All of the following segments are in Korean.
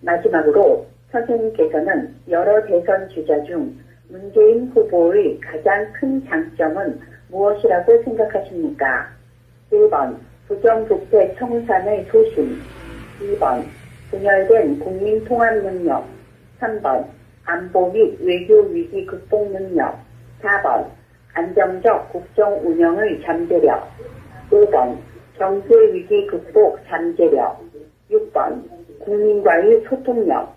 마지막으로 선생님께서는 여러 대선 주자 중 문재인 후보의 가장 큰 장점은 무엇이라고 생각하십니까? 1번 부정부패 청산의 소신, 2번 분열된 국민 통합 능력, 3번 안보 및 외교 위기 극복 능력, 4번 안정적 국정 운영의 잠재력, 5번 경제 위기 극복 잠재력, 6번 국민과의 소통력,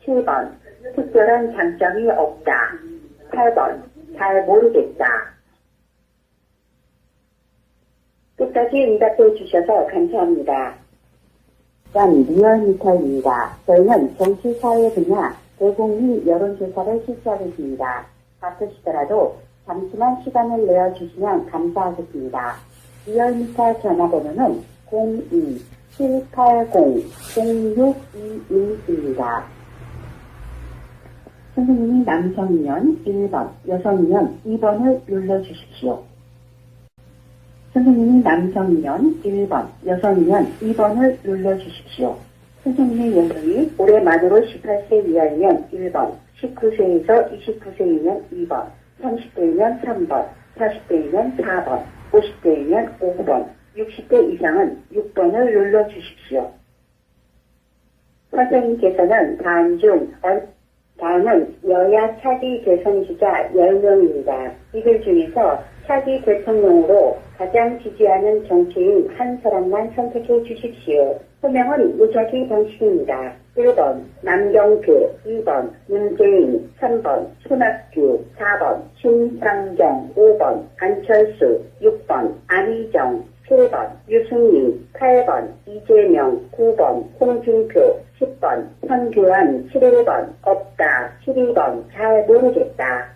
7번 특별한 장점이 없다, 8번 잘 모르겠다. 끝까지 응답해 주셔서 감사합니다. 전 리얼미터입니다. 저희는 정치, 사회 분야 대국민 여론조사를 실시하고 있습니다. 바쁘시더라도 잠시만 시간을 내어주시면 감사하겠습니다. 리얼미터 전화번호는 02-780-0621입니다. 선생님이 남성이면 1번, 여성이면 2번을 눌러주십시오. 선생님이 남성이면 1번, 여성이면 2번을 눌러주십시오. 선생님의 연령이 올해 만으로 18세 이하이면 1번, 19세에서 29세이면 2번, 30대이면 3번, 40대이면 4번, 50대이면 5번, 60대 이상은 6번을 눌러주십시오. 선생님께서는 다음은 여야 차기 대선 주자 10명입니다. 이들 중에서 차기 대통령으로 가장 지지하는 정치인 한 사람만 선택해 주십시오. 호명은 무작위 방식입니다. 1번 남경필, 2번 문재인, 3번 손학규, 4번 신상정, 5번 안철수, 6번 안희정, 7번 유승민, 8번 이재명, 9번 홍준표, 10번 선교안, 11번 없다, 12번 잘 모르겠다.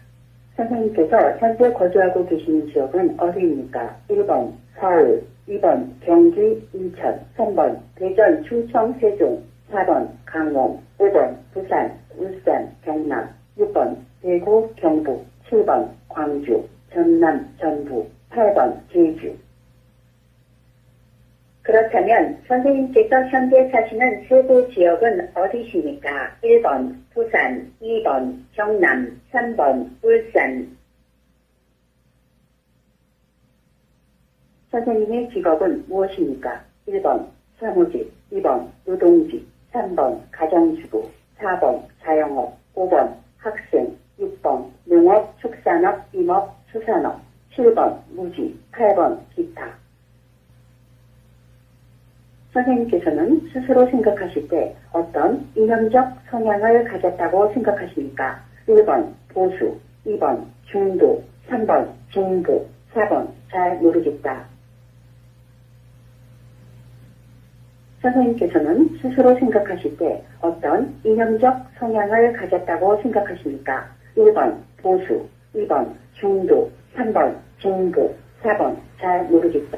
선생님께서 현재 거주하고 계시는 지역은 어디입니까? 1번 서울, 2번 경기, 인천, 3번 대전, 충청, 세종, 4번 강원, 5번 부산, 울산, 경남, 6번 대구, 경북, 7번 광주, 전남, 전북, 8번 제주. 그렇다면 선생님께서 현재 사시는 세부 지역은 어디십니까? 1번 부산, 2번 경남, 3번 울산. 선생님의 직업은 무엇입니까? 1번 사무직, 2번 노동직, 3번 가정주부, 4번 자영업, 5번 학생, 6번 농업, 축산업, 임업, 수산업, 7번 무직, 8번 기타. 선생님께서는 스스로 생각하실 때 어떤 이념적 성향을 가졌다고 생각하십니까? 1번 보수, 2번 중도, 3번 진보, 4번 잘 모르겠다. 선생님께서는 스스로 생각하실 때 어떤 이념적 성향을 가졌다고 생각하십니까? 1번 보수, 2번 중도, 3번 진보, 4번 잘 모르겠다.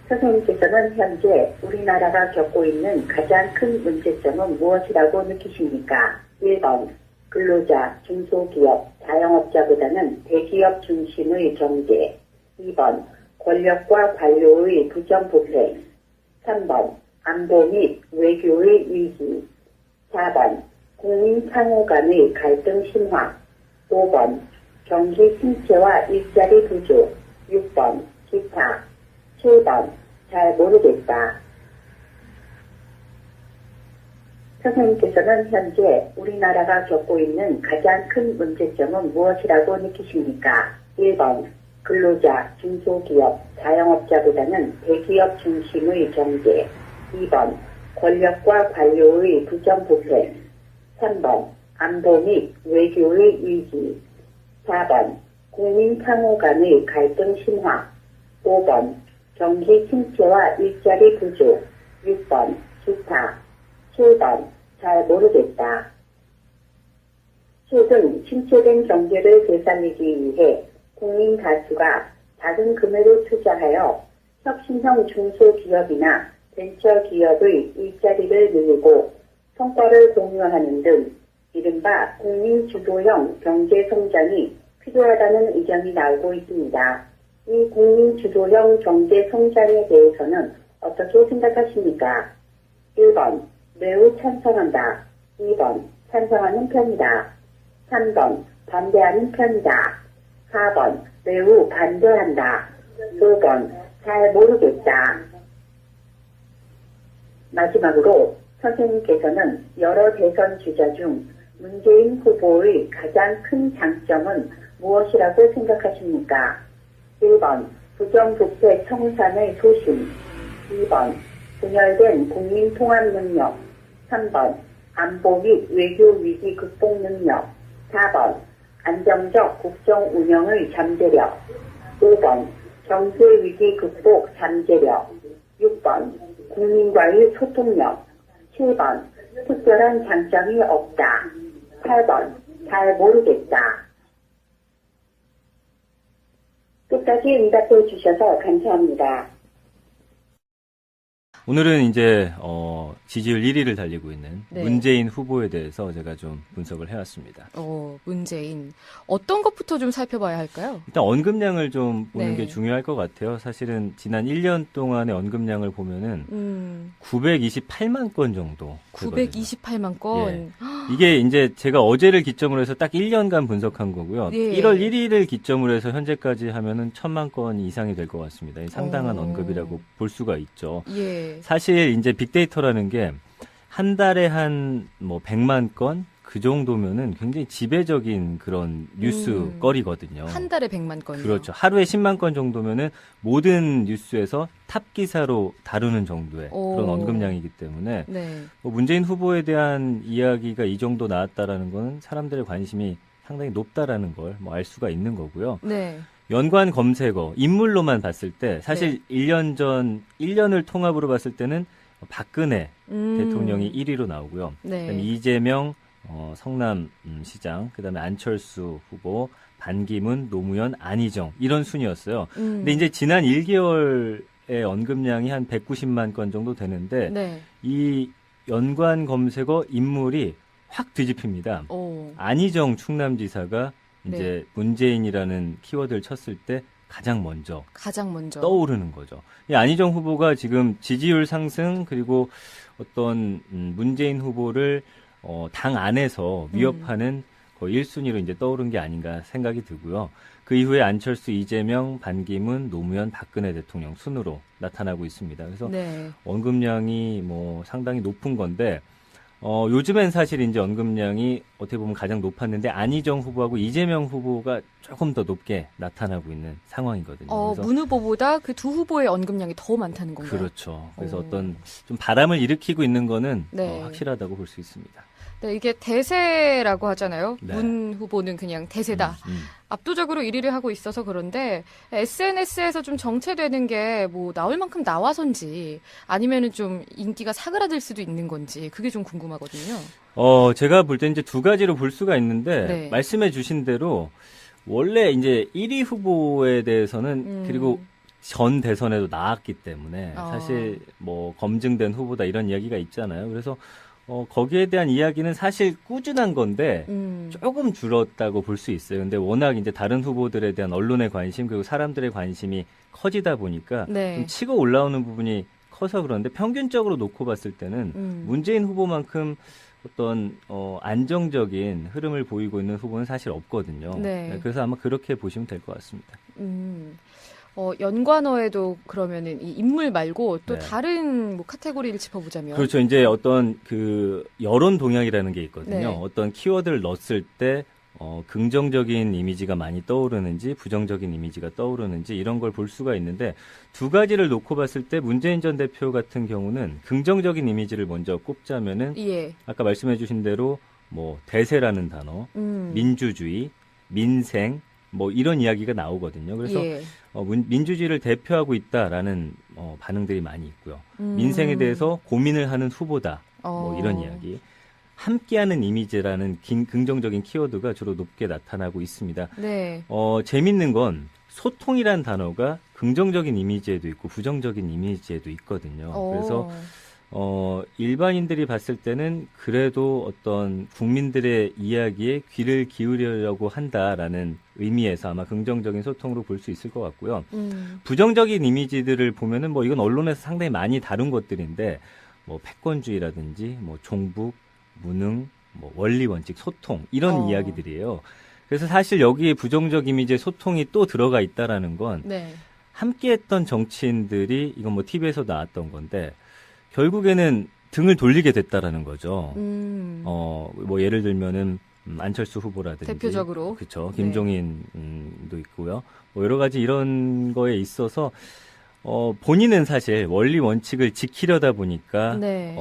선생님께서는 현재 우리나라가 겪고 있는 가장 큰 문제점은 무엇이라고 느끼십니까? 1번 근로자, 중소기업, 자영업자보다는 대기업 중심의 경제, 2번 권력과 관료의 부정부패, 3번 안보 및 외교의 위기, 4번 국민 상호 간의 갈등 심화, 5번 경기 침체와 일자리 부족, 6번 기타, 7번 잘 모르겠다. 선생님께서는 현재 우리나라가 겪고 있는 가장 큰 문제점은 무엇이라고 느끼십니까? 1번 근로자, 중소기업, 자영업자보다는 대기업 중심의 경제, 2번 권력과 관료의 부정부패, 3번 안보 및 외교의 위기, 4번 국민 상호 간의 갈등 심화, 5번 경기 침체와 일자리 부족, 6번 기타, 7번 잘 모르겠다. 최근 침체된 경제를 되살리기 위해 국민 다수가 작은 금액을 투자하여 혁신형 중소기업이나 벤처기업의 일자리를 늘리고 성과를 공유하는 등 이른바 국민주도형 경제성장이 필요하다는 의견이 나오고 있습니다. 이 국민주도형 경제성장에 대해서는 어떻게 생각하십니까? 1번 매우 찬성한다. 2번 찬성하는 편이다. 3번 반대하는 편이다. 4번 매우 반대한다. 5번 잘 모르겠다. 마지막으로 선생님께서는 여러 대선 주자 중 문재인 후보의 가장 큰 장점은 무엇이라고 생각하십니까? 1번 부정부패 청산의 소신. 2번 분열된 국민 통합 능력. 3번 안보 및 외교 위기 극복 능력. 4번 안정적 국정 운영의 잠재력. 5번 경제 위기 극복 잠재력. 6번 국민과의 소통력. 7번 특별한 장점이 없다. 8번 잘 모르겠다. 끝까지 응답해 주셔서 감사합니다. 오늘은 이제 지지율 1위를 달리고 있는 네. 문재인 후보에 대해서 제가 좀 분석을 해왔습니다. 문재인. 어떤 것부터 좀 살펴봐야 할까요? 일단 언급량을 좀 보는 네. 게 중요할 것 같아요. 사실은 지난 1년 동안의 언급량을 보면은 928만 건 정도 되거든요. 928만 건. 예. 이게 이제 제가 어제를 기점으로 해서 딱 1년간 분석한 거고요. 예. 1월 1일을 기점으로 해서 현재까지 하면은 1000만 건 이상이 될 것 같습니다. 상당한 언급이라고 볼 수가 있죠. 예. 사실 이제 빅데이터라는 게 한 달에 한 뭐 100만 건 그 정도면은 굉장히 지배적인 그런 뉴스거리거든요. 한 달에 100만 건이요. 그렇죠. 하루에 10만 건 정도면은 모든 뉴스에서 탑 기사로 다루는 정도의 그런 언급량이기 때문에 네. 문재인 후보에 대한 이야기가 이 정도 나왔다라는 거는 사람들의 관심이 상당히 높다라는 걸 알 수가 있는 거고요. 네. 연관 검색어, 인물로만 봤을 때 사실 1년을 통합으로 봤을 때는 박근혜 대통령이 1위로 나오고요. 네. 그다음에 이재명 성남 시장, 그다음에 안철수 후보, 반기문, 노무현, 안희정 이런 순이었어요. 근데 이제 지난 1개월의 언급량이 한 190만 건 정도 되는데 네. 이 연관 검색어 인물이 확 뒤집힙니다. 안희정 충남지사가 이제 문재인이라는 키워드를 쳤을 때 가장 먼저 떠오르는 거죠. 이 안희정 후보가 지금 지지율 상승 그리고 어떤 문재인 후보를 당 안에서 위협하는 거의 1순위로 이제 떠오른 게 아닌가 생각이 들고요. 그 이후에 안철수, 이재명, 반기문, 노무현, 박근혜 대통령 순으로 나타나고 있습니다. 그래서 언급량이 상당히 높은 건데 요즘엔 사실 이제 언급량이 어떻게 보면 가장 높았는데 안희정 후보하고 이재명 후보가 조금 더 높게 나타나고 있는 상황이거든요. 그래서 문 후보보다 그 두 후보의 언급량이 더 많다는 건가요? 그렇죠. 그래서 어떤 좀 바람을 일으키고 있는 거는 네. 확실하다고 볼 수 있습니다. 네, 이게 대세라고 하잖아요. 네. 문 후보는 그냥 대세다. 압도적으로 1위를 하고 있어서 그런데 SNS에서 좀 정체되는 게 나올 만큼 나와서인지 아니면은 좀 인기가 사그라들 수도 있는 건지 그게 좀 궁금하거든요. 제가 볼 때 이제 두 가지로 볼 수가 있는데 네. 말씀해 주신 대로 원래 이제 1위 후보에 대해서는 그리고 전 대선에도 나왔기 때문에 사실 검증된 후보다 이런 이야기가 있잖아요. 그래서 거기에 대한 이야기는 사실 꾸준한 건데 조금 줄었다고 볼 수 있어요. 근데 워낙 이제 다른 후보들에 대한 언론의 관심 그리고 사람들의 관심이 커지다 보니까 좀 치고 올라오는 부분이 커서 그런데 평균적으로 놓고 봤을 때는 문재인 후보만큼 어떤 안정적인 흐름을 보이고 있는 후보는 사실 없거든요. 네. 그래서 아마 그렇게 보시면 될 것 같습니다. 연관어에도 그러면은 이 인물 말고 또 네. 다른 카테고리를 짚어보자면 그렇죠. 이제 어떤 그 여론 동향이라는 게 있거든요. 네. 어떤 키워드를 넣었을 때 긍정적인 이미지가 많이 떠오르는지 부정적인 이미지가 떠오르는지 이런 걸 볼 수가 있는데 두 가지를 놓고 봤을 때 문재인 전 대표 같은 경우는 긍정적인 이미지를 먼저 꼽자면은 아까 말씀해 주신 대로 대세라는 단어, 민주주의, 민생 이런 이야기가 나오거든요. 그래서 민주주의를 대표하고 있다라는 반응들이 많이 있고요. 민생에 대해서 고민을 하는 후보다. 이런 이야기. 함께하는 이미지라는 긍정적인 키워드가 주로 높게 나타나고 있습니다. 네. 재밌는 건 소통이란 단어가 긍정적인 이미지에도 있고 부정적인 이미지에도 있거든요. 그래서 일반인들이 봤을 때는 그래도 어떤 국민들의 이야기에 귀를 기울이려고 한다라는 의미에서 아마 긍정적인 소통으로 볼 수 있을 것 같고요. 부정적인 이미지들을 보면은 이건 언론에서 상당히 많이 다룬 것들인데 뭐 패권주의라든지 뭐 종북, 무능, 뭐 원리 원칙, 소통 이런 이야기들이에요. 그래서 사실 여기에 부정적 이미지의 소통이 또 들어가 있다라는 건 네. 함께했던 정치인들이 이건 뭐 TV에서 나왔던 건데 결국에는 등을 돌리게 됐다라는 거죠. 뭐 예를 들면은 안철수 후보라든지 대표적으로 그렇죠. 김종인도 있고요. 뭐 여러 가지 이런 거에 있어서 본인은 사실 원리 원칙을 지키려다 보니까 네.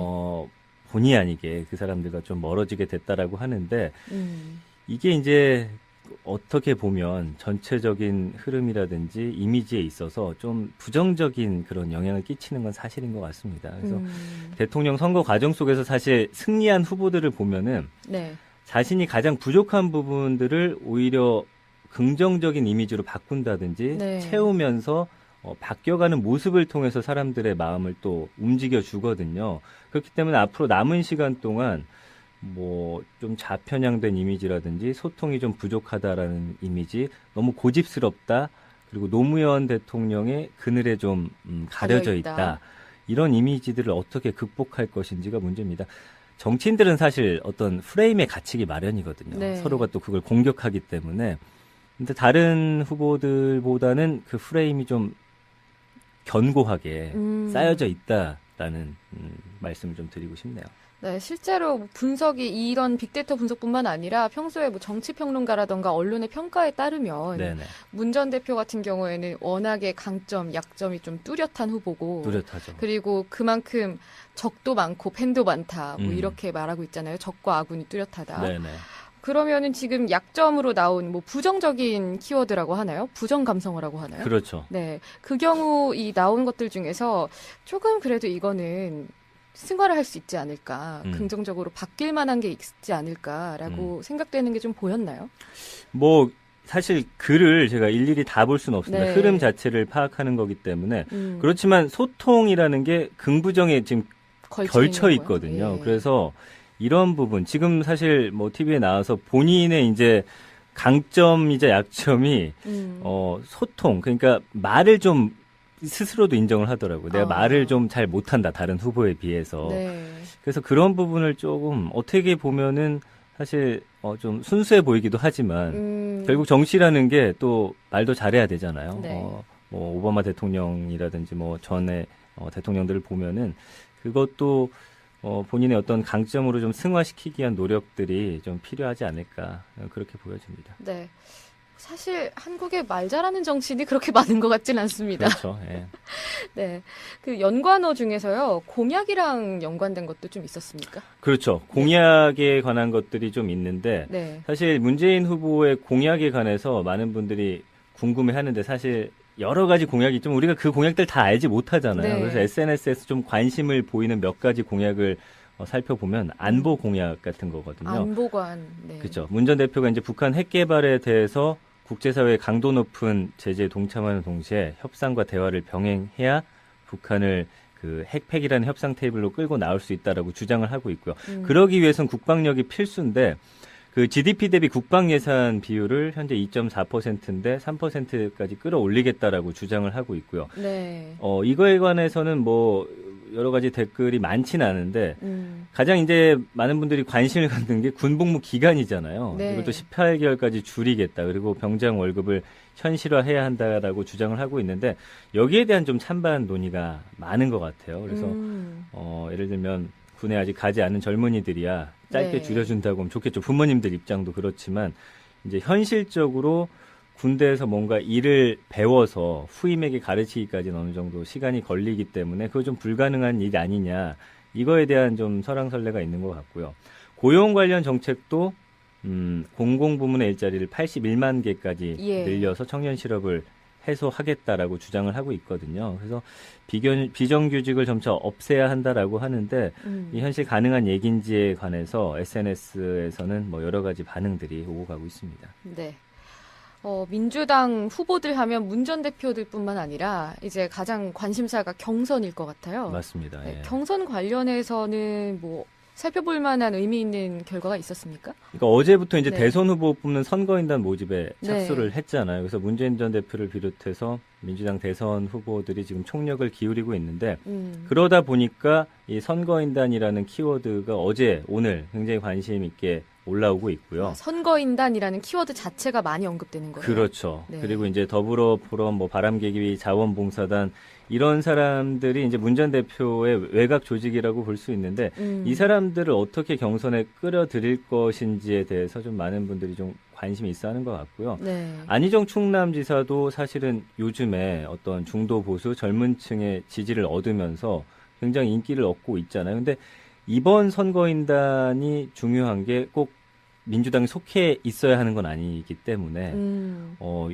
본의 아니게 그 사람들과 좀 멀어지게 됐다라고 하는데 이게 이제 어떻게 보면 전체적인 흐름이라든지 이미지에 있어서 좀 부정적인 그런 영향을 끼치는 건 사실인 것 같습니다. 그래서 대통령 선거 과정 속에서 사실 승리한 후보들을 보면은 네. 자신이 가장 부족한 부분들을 오히려 긍정적인 이미지로 바꾼다든지 네. 채우면서 바뀌어가는 모습을 통해서 사람들의 마음을 또 움직여 주거든요. 그렇기 때문에 앞으로 남은 시간 동안 뭐 좀 좌편향된 이미지라든지 소통이 좀 부족하다라는 이미지, 너무 고집스럽다, 그리고 노무현 대통령의 그늘에 좀 가려져 있다. 이런 이미지들을 어떻게 극복할 것인지가 문제입니다. 정치인들은 사실 어떤 프레임에 갇히기 마련이거든요. 네. 서로가 또 그걸 공격하기 때문에. 근데 다른 후보들보다는 그 프레임이 좀 견고하게 쌓여져 있다라는 말씀을 좀 드리고 싶네요. 네, 실제로 분석이 이런 빅데이터 분석뿐만 아니라 평소에 뭐 정치평론가라던가 언론의 평가에 따르면 문 전 대표 같은 경우에는 워낙에 강점, 약점이 좀 뚜렷한 후보고 뚜렷하죠. 그리고 그만큼 적도 많고 팬도 많다 뭐 이렇게 말하고 있잖아요. 적과 아군이 뚜렷하다. 네네. 그러면은 지금 약점으로 나온 뭐 부정적인 키워드라고 하나요? 부정 감성어라고 하나요? 그렇죠. 네, 그 경우 이 나온 것들 중에서 조금 그래도 이거는 승화를 할 수 있지 않을까, 긍정적으로 바뀔 만한 게 있지 않을까라고 생각되는 게 좀 보였나요? 뭐 사실 글을 제가 일일이 다 볼 수는 없습니다. 네. 흐름 자체를 파악하는 거기 때문에 그렇지만 소통이라는 게 긍부정에 지금 걸쳐 있거든요. 예. 그래서 이런 부분 지금 사실 뭐 TV에 나와서 본인의 이제 강점이자 약점이 소통, 그러니까 말을 좀 스스로도 인정을 하더라고요. 내가 말을 좀 잘 못한다, 다른 후보에 비해서. 네. 그래서 그런 부분을 조금 어떻게 보면은 사실 좀 순수해 보이기도 하지만 결국 정치라는 게 또 말도 잘해야 되잖아요. 네. 뭐 오바마 대통령이라든지 뭐 전에 대통령들을 보면은 그것도 본인의 어떤 강점으로 좀 승화시키기 위한 노력들이 좀 필요하지 않을까, 그렇게 보여집니다. 네. 사실 한국에 말 잘하는 정치인이 그렇게 많은 것 같진 않습니다. 그렇죠. 예. 네. 그 연관어 중에서요, 공약이랑 연관된 것도 좀 있었습니까? 그렇죠. 공약에 관한 것들이 좀 있는데 네. 사실 문재인 후보의 공약에 관해서 많은 분들이 궁금해하는데 사실 여러 가지 공약이 좀 우리가 그 공약들 다 알지 못하잖아요. 네. 그래서 SNS에서 좀 관심을 보이는 몇 가지 공약을 살펴보면 안보 공약 같은 거거든요. 안보관. 네. 그렇죠. 문 전 대표가 이제 북한 핵 개발에 대해서 국제사회의 강도 높은 제재에 동참하는 동시에 협상과 대화를 병행해야 북한을 그 핵폐기라는 협상 테이블로 끌고 나올 수 있다라고 주장을 하고 있고요. 그러기 위해서는 국방력이 필수인데 그 GDP 대비 국방 예산 비율을 현재 2.4%인데 3%까지 끌어올리겠다라고 주장을 하고 있고요. 네. 이거에 관해서는 뭐 여러 가지 댓글이 많지는 않은데 가장 이제 많은 분들이 관심을 갖는 게 군복무 기간이잖아요. 네. 이것도 18개월까지 줄이겠다. 그리고 병장 월급을 현실화해야 한다라고 주장을 하고 있는데 여기에 대한 좀 찬반 논의가 많은 것 같아요. 그래서 예를 들면 군에 아직 가지 않은 젊은이들이야 짧게 네. 줄여준다고 하면 좋겠죠. 부모님들 입장도 그렇지만 이제 현실적으로 군대에서 뭔가 일을 배워서 후임에게 가르치기까지는 어느 정도 시간이 걸리기 때문에 그거 좀 불가능한 일 아니냐. 이거에 대한 좀 설왕설래가 있는 것 같고요. 고용 관련 정책도 공공부문의 일자리를 81만 개까지 늘려서 청년 실업을 해소하겠다라고 주장을 하고 있거든요. 그래서 비정규직을 점차 없애야 한다라고 하는데 이 현실 가능한 얘기인지에 관해서 SNS에서는 뭐 여러 가지 반응들이 오고 가고 있습니다. 네. 민주당 후보들 하면 문 전 대표들뿐만 아니라 이제 가장 관심사가 경선일 것 같아요. 맞습니다. 네, 예. 경선 관련해서는 뭐 살펴볼 만한 의미 있는 결과가 있었습니까? 그러니까 어제부터 이제 네. 대선 후보 뽑는 선거인단 모집에 착수를 했잖아요. 그래서 문재인 전 대표를 비롯해서 민주당 대선 후보들이 지금 총력을 기울이고 있는데 그러다 보니까 이 선거인단이라는 키워드가 어제 오늘 굉장히 관심 있게 올라오고 있고요. 선거인단이라는 키워드 자체가 많이 언급되는 거예요. 그렇죠. 네. 그리고 이제 더불어 포럼, 바람개비, 자원봉사단 이런 사람들이 이제 문 전 대표의 외곽 조직이라고 볼 수 있는데 이 사람들을 어떻게 경선에 끌어들일 것인지에 대해서 좀 많은 분들이 좀 관심이 있어하는 것 같고요. 네. 안희정 충남지사도 사실은 요즘에 어떤 중도 보수 젊은층의 지지를 얻으면서 굉장히 인기를 얻고 있잖아요. 근데 이번 선거인단이 중요한 게 꼭 민주당에 속해 있어야 하는 건 아니기 때문에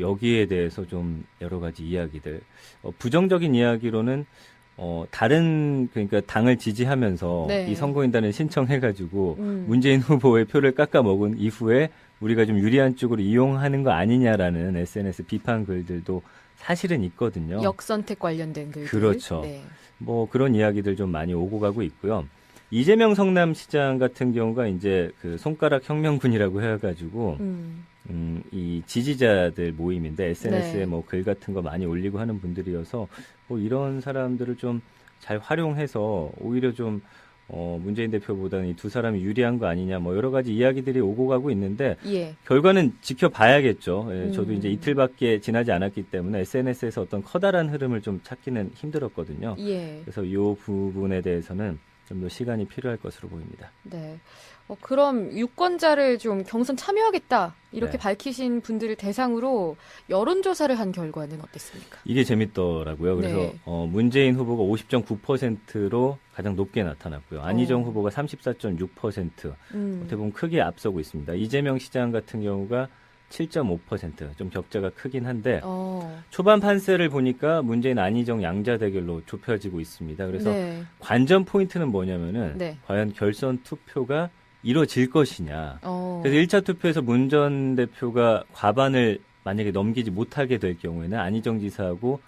여기에 대해서 좀 여러 가지 이야기들 부정적인 이야기로는 다른 그러니까 당을 지지하면서 네. 이 선거인단을 신청해가지고 문재인 후보의 표를 깎아먹은 이후에 우리가 좀 유리한 쪽으로 이용하는 거 아니냐라는 SNS 비판 글들도 사실은 있거든요. 역선택 관련된 글들. 그렇죠. 네. 뭐 그런 이야기들 좀 많이 오고 가고 있고요. 이재명 성남시장 같은 경우가 이제 그 손가락 혁명군이라고 해가지고 이 지지자들 모임인데 SNS에 네. 뭐 글 같은 거 많이 올리고 하는 분들이어서 뭐 이런 사람들을 좀 잘 활용해서 오히려 좀 문재인 대표보다는 이 두 사람이 유리한 거 아니냐 뭐 여러 가지 이야기들이 오고 가고 있는데 예. 결과는 지켜봐야겠죠. 예, 저도 이제 이틀밖에 지나지 않았기 때문에 SNS에서 어떤 커다란 흐름을 좀 찾기는 힘들었거든요. 예. 그래서 이 부분에 대해서는 좀 더 시간이 필요할 것으로 보입니다. 네. 그럼 유권자를 좀 경선 참여하겠다 이렇게 네. 밝히신 분들을 대상으로 여론조사를 한 결과는 어땠습니까? 이게 재밌더라고요. 그래서 네. 문재인 후보가 50.9%로 가장 높게 나타났고요. 안희정 후보가 34.6%. 어떻게 보면 크게 앞서고 있습니다. 이재명 시장 같은 경우가 7.5%. 좀 격차가 크긴 한데 초반 판세를 보니까 문재인 안희정 양자 대결로 좁혀지고 있습니다. 그래서 네. 관전 포인트는 뭐냐면은 네. 과연 결선 투표가 이루어질 것이냐. 그래서 1차 투표에서 문 전 대표가 과반을 만약에 넘기지 못하게 될 경우에는 안희정 지사하고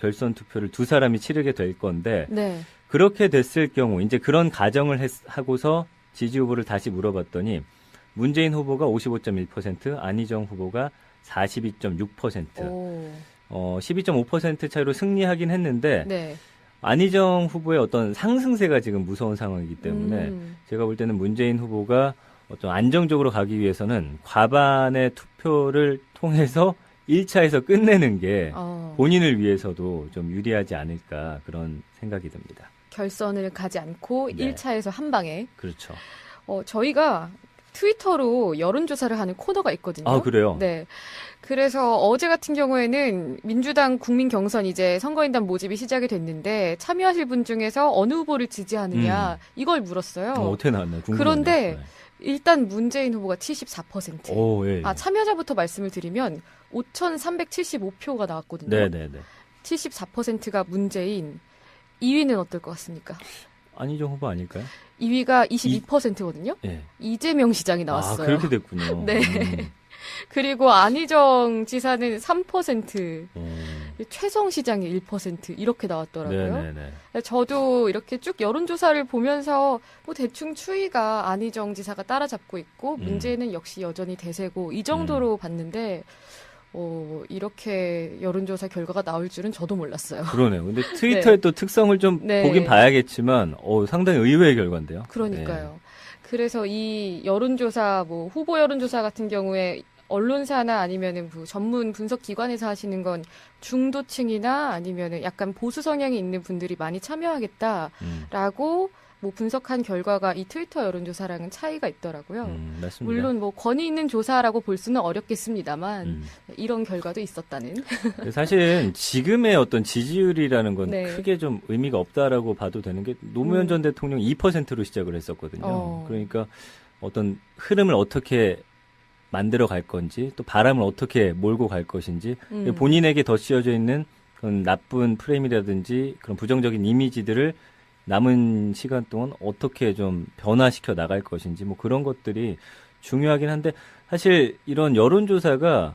결선 투표를 두 사람이 치르게 될 건데 네. 그렇게 됐을 경우 이제 그런 가정을 하고서 지지 후보를 다시 물어봤더니 문재인 후보가 55.1%, 안희정 후보가 42.6%. 12.5% 차이로 승리하긴 했는데 네. 안희정 후보의 어떤 상승세가 지금 무서운 상황이기 때문에 제가 볼 때는 문재인 후보가 어떤 안정적으로 가기 위해서는 과반의 투표를 통해서 1차에서 끝내는 게 본인을 위해서도 좀 유리하지 않을까 그런 생각이 듭니다. 결선을 가지 않고 네. 1차에서 한 방에. 그렇죠. 저희가 트위터로 여론조사를 하는 코너가 있거든요. 아, 그래요? 네. 그래서 어제 같은 경우에는 민주당 국민 경선 이제 선거인단 모집이 시작이 됐는데 참여하실 분 중에서 어느 후보를 지지하느냐 이걸 물었어요. 어떻게 나왔나요? 궁금하네요. 그런데 네. 일단 문재인 후보가 74%. 오, 예, 예. 참여자부터 말씀을 드리면 5,375표가 나왔거든요. 네네네. 74%가 문재인. 2위는 어떨 것 같습니까? 안희정 후보 아닐까요? 2위가 22%거든요. 예. 이재명 시장이 나왔어요. 아, 그렇게 됐군요. 네. 그리고 안희정 지사는 3%, 최성 시장이 1% 이렇게 나왔더라고요. 네네네. 저도 이렇게 쭉 여론조사를 보면서 뭐 대충 추이가 안희정 지사가 따라잡고 있고 문재인은 역시 여전히 대세고 이 정도로 봤는데 이렇게 여론조사 결과가 나올 줄은 저도 몰랐어요. 그러네요. 근데 트위터의 네. 또 특성을 좀 네. 보긴 봐야겠지만, 상당히 의외의 결과인데요. 그러니까요. 네. 그래서 이 여론조사, 뭐 후보 여론조사 같은 경우에 언론사나 아니면은 전문 분석 기관에서 하시는 건 중도층이나 아니면은 약간 보수 성향이 있는 분들이 많이 참여하겠다라고 뭐 분석한 결과가 이 트위터 여론조사랑은 차이가 있더라고요. 맞습니다. 물론 뭐 권위 있는 조사라고 볼 수는 어렵겠습니다만 이런 결과도 있었다는. 사실 지금의 어떤 지지율이라는 건 네. 크게 좀 의미가 없다라고 봐도 되는 게 노무현 전 대통령이 2%로 시작을 했었거든요. 그러니까 어떤 흐름을 어떻게 만들어 갈 건지 또 바람을 어떻게 몰고 갈 것인지 본인에게 덧씌워져 있는 그런 나쁜 프레임이라든지 그런 부정적인 이미지들을 남은 시간 동안 어떻게 좀 변화시켜 나갈 것인지 뭐 그런 것들이 중요하긴 한데 사실 이런 여론조사가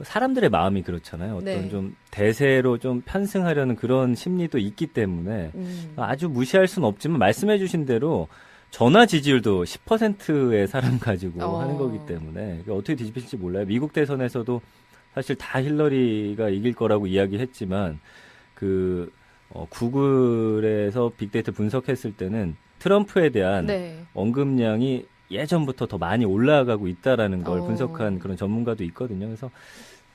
사람들의 마음이 그렇잖아요. 어떤 네. 좀 대세로 좀 편승하려는 그런 심리도 있기 때문에 아주 무시할 수는 없지만 말씀해 주신 대로 전화 지지율도 10%의 사람 가지고 하는 거기 때문에 어떻게 뒤집힐지 몰라요. 미국 대선에서도 사실 다 힐러리가 이길 거라고 이야기했지만 구글에서 빅데이터 분석했을 때는 트럼프에 대한 네. 언급량이 예전부터 더 많이 올라가고 있다라는 걸 분석한 그런 전문가도 있거든요. 그래서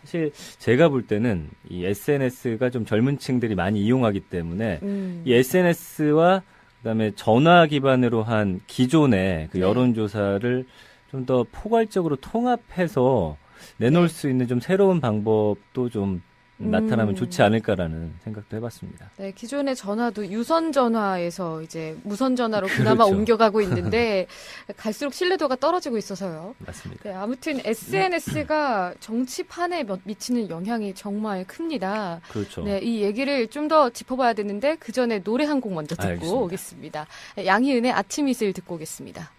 사실 제가 볼 때는 이 SNS가 좀 젊은 층들이 많이 이용하기 때문에 이 SNS와 그다음에 전화 기반으로 한 기존의 그 여론조사를 좀 더 포괄적으로 통합해서 내놓을 수 있는 좀 새로운 방법도 좀 나타나면 좋지 않을까라는 생각도 해봤습니다. 네, 기존의 전화도 유선 전화에서 이제 무선 전화로 그나마 그렇죠. 옮겨가고 있는데 갈수록 신뢰도가 떨어지고 있어서요. 맞습니다. 네, 아무튼 SNS가 정치판에 미치는 영향이 정말 큽니다. 그렇죠. 네, 이 얘기를 좀 더 짚어봐야 되는데 그 전에 노래 한 곡 먼저 듣고 알겠습니다. 오겠습니다. 양희은의 아침 이슬 듣고 오겠습니다.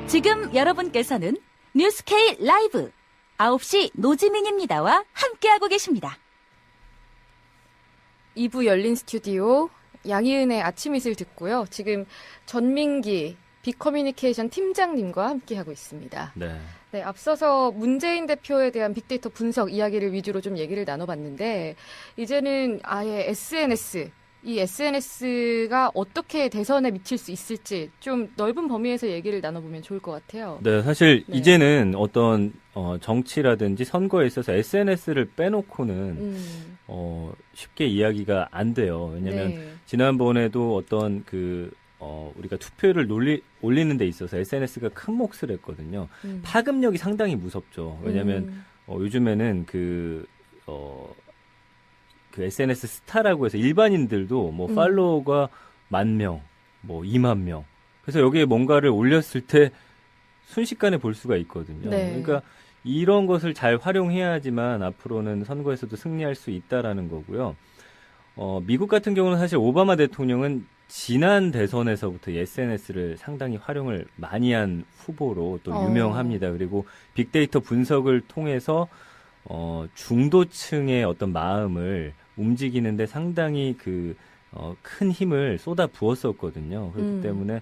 지금 여러분께서는 뉴스K 라이브 9시 노지민입니다와 함께하고 계십니다. 2부 열린 스튜디오 양희은의 아침 이슬 듣고요. 지금 전민기 빅커뮤니케이션 팀장님과 함께하고 있습니다. 네. 네, 앞서서 문재인 대표에 대한 빅데이터 분석 이야기를 위주로 좀 얘기를 나눠봤는데 이제는 아예 이 SNS가 어떻게 대선에 미칠 수 있을지 좀 넓은 범위에서 얘기를 나눠보면 좋을 것 같아요. 네, 사실 이제는 어떤 정치라든지 선거에 있어서 SNS를 빼놓고는 쉽게 이야기가 안 돼요. 왜냐하면 지난번에도 어떤 우리가 투표를 올리는 데 있어서 SNS가 큰 몫을 했거든요. 파급력이 상당히 무섭죠. 왜냐하면 요즘에는 그 SNS 스타라고 해서 일반인들도 뭐 팔로워가 10,000명, 뭐 20,000명. 그래서 여기에 뭔가를 올렸을 때 순식간에 볼 수가 있거든요. 네. 그러니까 이런 것을 잘 활용해야지만 앞으로는 선거에서도 승리할 수 있다라는 거고요. 미국 같은 경우는 사실 오바마 대통령은 지난 대선에서부터 SNS를 상당히 활용을 많이 한 후보로 또 유명합니다. 그리고 빅데이터 분석을 통해서 중도층의 어떤 마음을 움직이는데 상당히 큰 힘을 쏟아 부었었거든요. 그렇기 때문에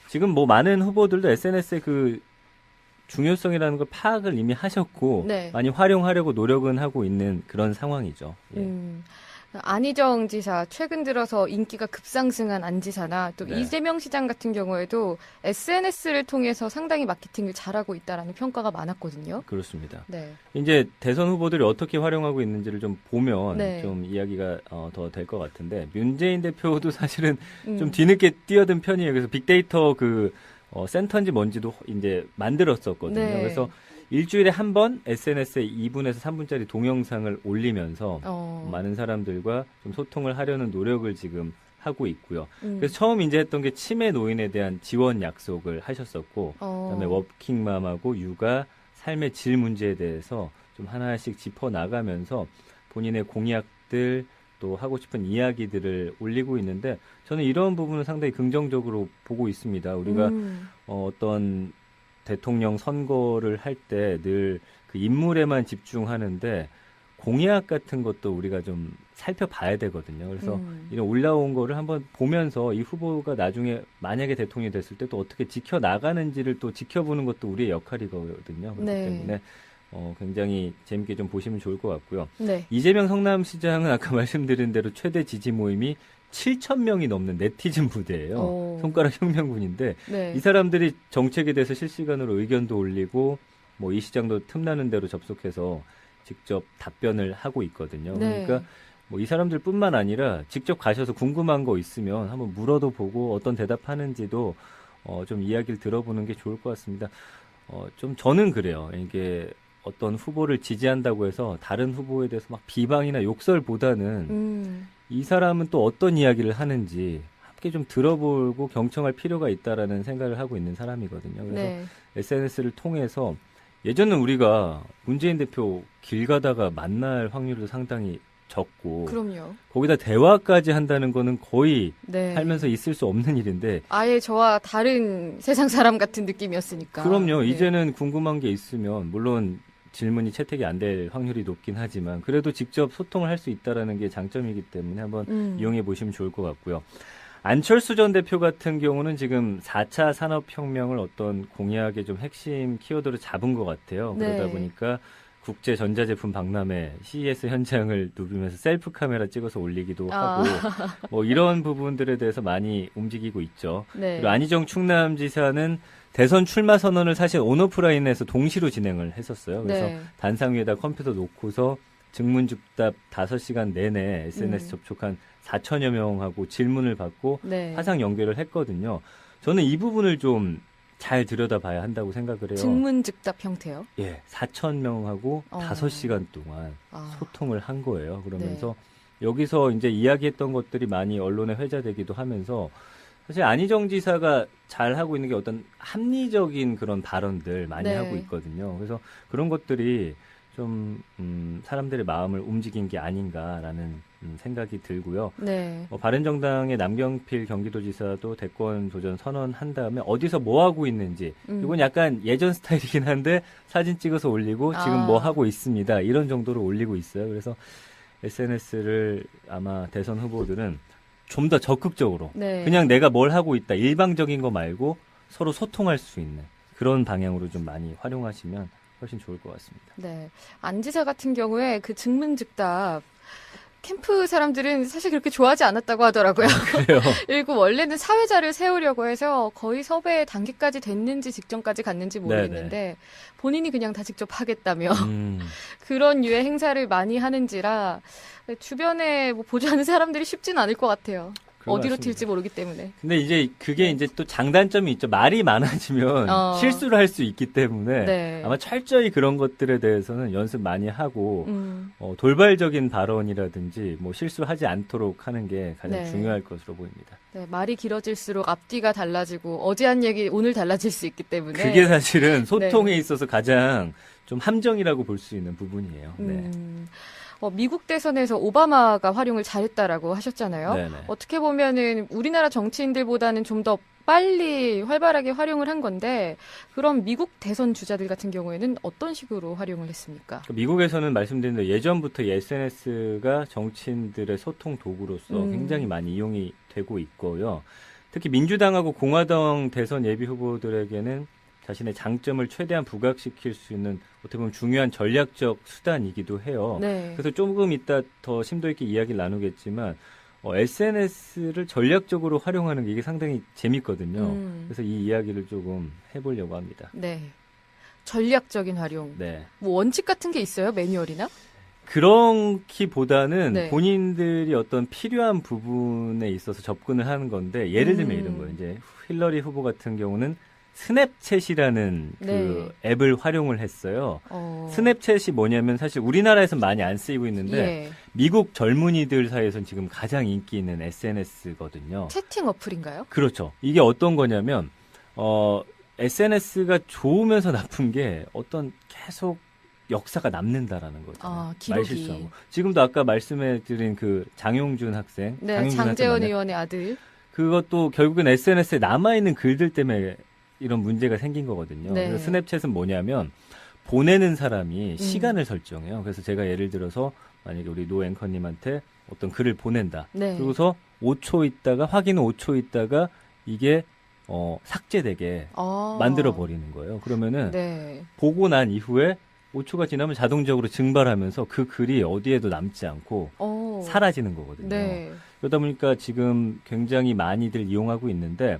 지금 뭐 많은 후보들도 SNS의 그 중요성이라는 걸 파악을 이미 하셨고 많이 활용하려고 노력은 하고 있는 그런 상황이죠. 예. 안희정 지사, 최근 들어서 인기가 급상승한 안 지사나 또 이재명 시장 같은 경우에도 SNS를 통해서 상당히 마케팅을 잘하고 있다라는 평가가 많았거든요. 그렇습니다. 네. 이제 대선 후보들이 어떻게 활용하고 있는지를 좀 보면 좀 이야기가 더 될 것 같은데 문재인 대표도 사실은 좀 뒤늦게 뛰어든 편이에요. 그래서 빅데이터 센터인지 뭔지도 이제 만들었었거든요. 그래서 일주일에 한 번 SNS에 2분에서 3분짜리 동영상을 올리면서 많은 사람들과 좀 소통을 하려는 노력을 지금 하고 있고요. 그래서 처음 이제 했던 게 치매 노인에 대한 지원 약속을 하셨었고 그다음에 워킹맘하고 육아, 삶의 질 문제에 대해서 좀 하나씩 짚어나가면서 본인의 공약들 또 하고 싶은 이야기들을 올리고 있는데 저는 이런 부분은 상당히 긍정적으로 보고 있습니다. 우리가 어떤 대통령 선거를 할 때 늘 그 인물에만 집중하는데 공약 같은 것도 우리가 좀 살펴봐야 되거든요. 그래서 이런 올라온 거를 한번 보면서 이 후보가 나중에 만약에 대통령이 됐을 때 또 어떻게 지켜나가는지를 또 지켜보는 것도 우리의 역할이거든요. 그렇기 때문에 굉장히 재밌게 좀 보시면 좋을 것 같고요. 이재명 성남시장은 아까 말씀드린 대로 최대 지지 모임이 7,000명이 넘는 네티즌 부대예요. 손가락 혁명군인데 이 사람들이 정책에 대해서 실시간으로 의견도 올리고 뭐 이 시장도 틈나는 대로 접속해서 직접 답변을 하고 있거든요. 그러니까 뭐 이 사람들뿐만 아니라 직접 가셔서 궁금한 거 있으면 한번 물어도 보고 어떤 대답하는지도 좀 이야기를 들어보는 게 좋을 것 같습니다. 좀 저는 그래요. 이게 어떤 후보를 지지한다고 해서 다른 후보에 대해서 막 비방이나 욕설보다는 이 사람은 또 어떤 이야기를 하는지 함께 좀 들어보고 경청할 필요가 있다라는 생각을 하고 있는 사람이거든요. 그래서 SNS를 통해서 예전은 우리가 문재인 대표 길 가다가 만날 확률도 상당히 적고 그럼요. 거기다 대화까지 한다는 거는 거의 네. 살면서 있을 수 없는 일인데 아예 저와 다른 세상 사람 같은 느낌이었으니까. 그럼요. 네. 이제는 궁금한 게 있으면 물론 질문이 채택이 안 될 확률이 높긴 하지만 그래도 직접 소통을 할 수 있다는 게 장점이기 때문에 한번 이용해 보시면 좋을 것 같고요. 안철수 전 대표 같은 경우는 지금 4차 산업혁명을 어떤 공약의 좀 핵심 키워드로 잡은 것 같아요. 네. 그러다 보니까 국제 전자제품 박람회 CES 현장을 누비면서 셀프 카메라 찍어서 올리기도 하고 뭐 이런 부분들에 대해서 많이 움직이고 있죠. 네. 그리고 안희정 충남지사는 대선 출마 선언을 사실 온오프라인에서 동시로 진행을 했었어요. 그래서 네. 단상 위에다 컴퓨터 놓고서 증문즉답 5시간 내내 SNS 접촉한 4천여 명하고 질문을 받고 네. 화상 연결을 했거든요. 저는 이 부분을 좀 잘 들여다봐야 한다고 생각을 해요. 증문즉답 형태요? 예, 4천 명하고 5시간 동안 소통을 한 거예요. 그러면서 여기서 이제 이야기했던 것들이 많이 언론에 회자되기도 하면서 사실 안희정 지사가 잘 하고 있는 게 어떤 합리적인 그런 발언들 많이 네. 하고 있거든요. 그래서 그런 것들이 좀 사람들의 마음을 움직인 게 아닌가라는 생각이 들고요. 네. 바른정당의 남경필 경기도지사도 대권 도전 선언한 다음에 어디서 뭐 하고 있는지 이건 약간 예전 스타일이긴 한데 사진 찍어서 올리고 지금 뭐 하고 있습니다. 이런 정도로 올리고 있어요. 그래서 SNS를 아마 대선 후보들은 좀 더 적극적으로 네. 그냥 내가 뭘 하고 있다. 일방적인 거 말고 서로 소통할 수 있는 그런 방향으로 좀 많이 활용하시면 훨씬 좋을 것 같습니다. 네. 안 지사 같은 경우에 그 증문즉답 캠프 사람들은 사실 그렇게 좋아하지 않았다고 하더라고요. 그래요. 그리고 원래는 사회자를 세우려고 해서 거의 섭외 단계까지 됐는지 직전까지 갔는지 모르겠는데 네네. 본인이 그냥 다 직접 하겠다며 그런 유의 행사를 많이 하는지라 주변에 뭐 보조하는 사람들이 쉽지는 않을 것 같아요. 어디로 튈지 모르기 때문에. 근데 이제 그게 이제 또 장단점이 있죠. 말이 많아지면 실수를 할 수 있기 때문에 네. 아마 철저히 그런 것들에 대해서는 연습 많이 하고 돌발적인 발언이라든지 뭐 실수하지 않도록 하는 게 가장 네. 중요할 것으로 보입니다. 네, 말이 길어질수록 앞뒤가 달라지고 어제 한 얘기 오늘 달라질 수 있기 때문에 그게 사실은 소통에 있어서 가장 좀 함정이라고 볼 수 있는 부분이에요. 네. 미국 대선에서 오바마가 활용을 잘했다라고 하셨잖아요. 네네. 어떻게 보면은 우리나라 정치인들보다는 좀 더 빨리 활발하게 활용을 한 건데 그럼 미국 대선 주자들 같은 경우에는 어떤 식으로 활용을 했습니까? 미국에서는 말씀드린 대로 예전부터 이 SNS가 정치인들의 소통 도구로서 굉장히 많이 이용이 되고 있고요. 특히 민주당하고 공화당 대선 예비 후보들에게는 자신의 장점을 최대한 부각시킬 수 있는 어떻게 보면 중요한 전략적 수단이기도 해요. 네. 그래서 조금 이따 더 심도 있게 이야기를 나누겠지만 SNS를 전략적으로 활용하는 게 이게 상당히 재밌거든요. 그래서 이 이야기를 조금 해보려고 합니다. 네. 전략적인 활용. 네. 뭐 원칙 같은 게 있어요? 매뉴얼이나? 그런기보다는 네. 본인들이 어떤 필요한 부분에 있어서 접근을 하는 건데 예를 들면 이런 거예요. 이제 힐러리 후보 같은 경우는 스냅챗이라는 그 네. 앱을 활용을 했어요. 스냅챗이 뭐냐면 사실 우리나라에서 많이 안 쓰이고 있는데 예. 미국 젊은이들 사이에서는 지금 가장 인기 있는 SNS거든요. 채팅 어플인가요? 그렇죠. 이게 어떤 거냐면 SNS가 좋으면서 나쁜 게 어떤 계속 역사가 남는다라는 거죠. 기록이. 말실수하고. 지금도 아까 말씀해드린 그 장용준 학생, 네, 장재원 의원의 아들. 그것도 결국은 SNS에 남아있는 글들 때문에 이런 문제가 생긴 거거든요. 네. 그래서 스냅챗은 뭐냐면 보내는 사람이 시간을 설정해요. 그래서 제가 예를 들어서 만약에 우리 노 앵커님한테 어떤 글을 보낸다. 네. 그리고서 5초 있다가 확인 5초 있다가 이게 삭제되게 만들어 버리는 거예요. 그러면은 네. 보고 난 이후에 5초가 지나면 자동적으로 증발하면서 그 글이 어디에도 남지 않고 사라지는 거거든요. 네. 그러다 보니까 지금 굉장히 많이들 이용하고 있는데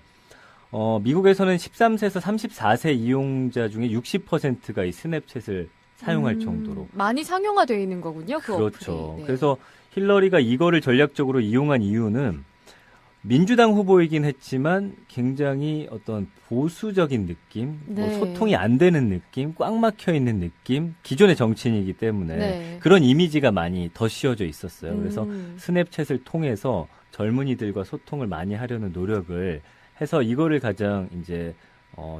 미국에서는 13세에서 34세 이용자 중에 60%가 이 스냅챗을 사용할 정도로 많이 상용화되어 있는 거군요. 그 그렇죠. 어플이. 네. 그래서 힐러리가 이거를 전략적으로 이용한 이유는 민주당 후보이긴 했지만 굉장히 어떤 보수적인 느낌, 네. 뭐 소통이 안 되는 느낌, 꽉 막혀 있는 느낌, 기존의 정치인이기 때문에 네. 그런 이미지가 많이 더 씌워져 있었어요. 그래서 스냅챗을 통해서 젊은이들과 소통을 많이 하려는 노력을 해서 이거를 가장 이제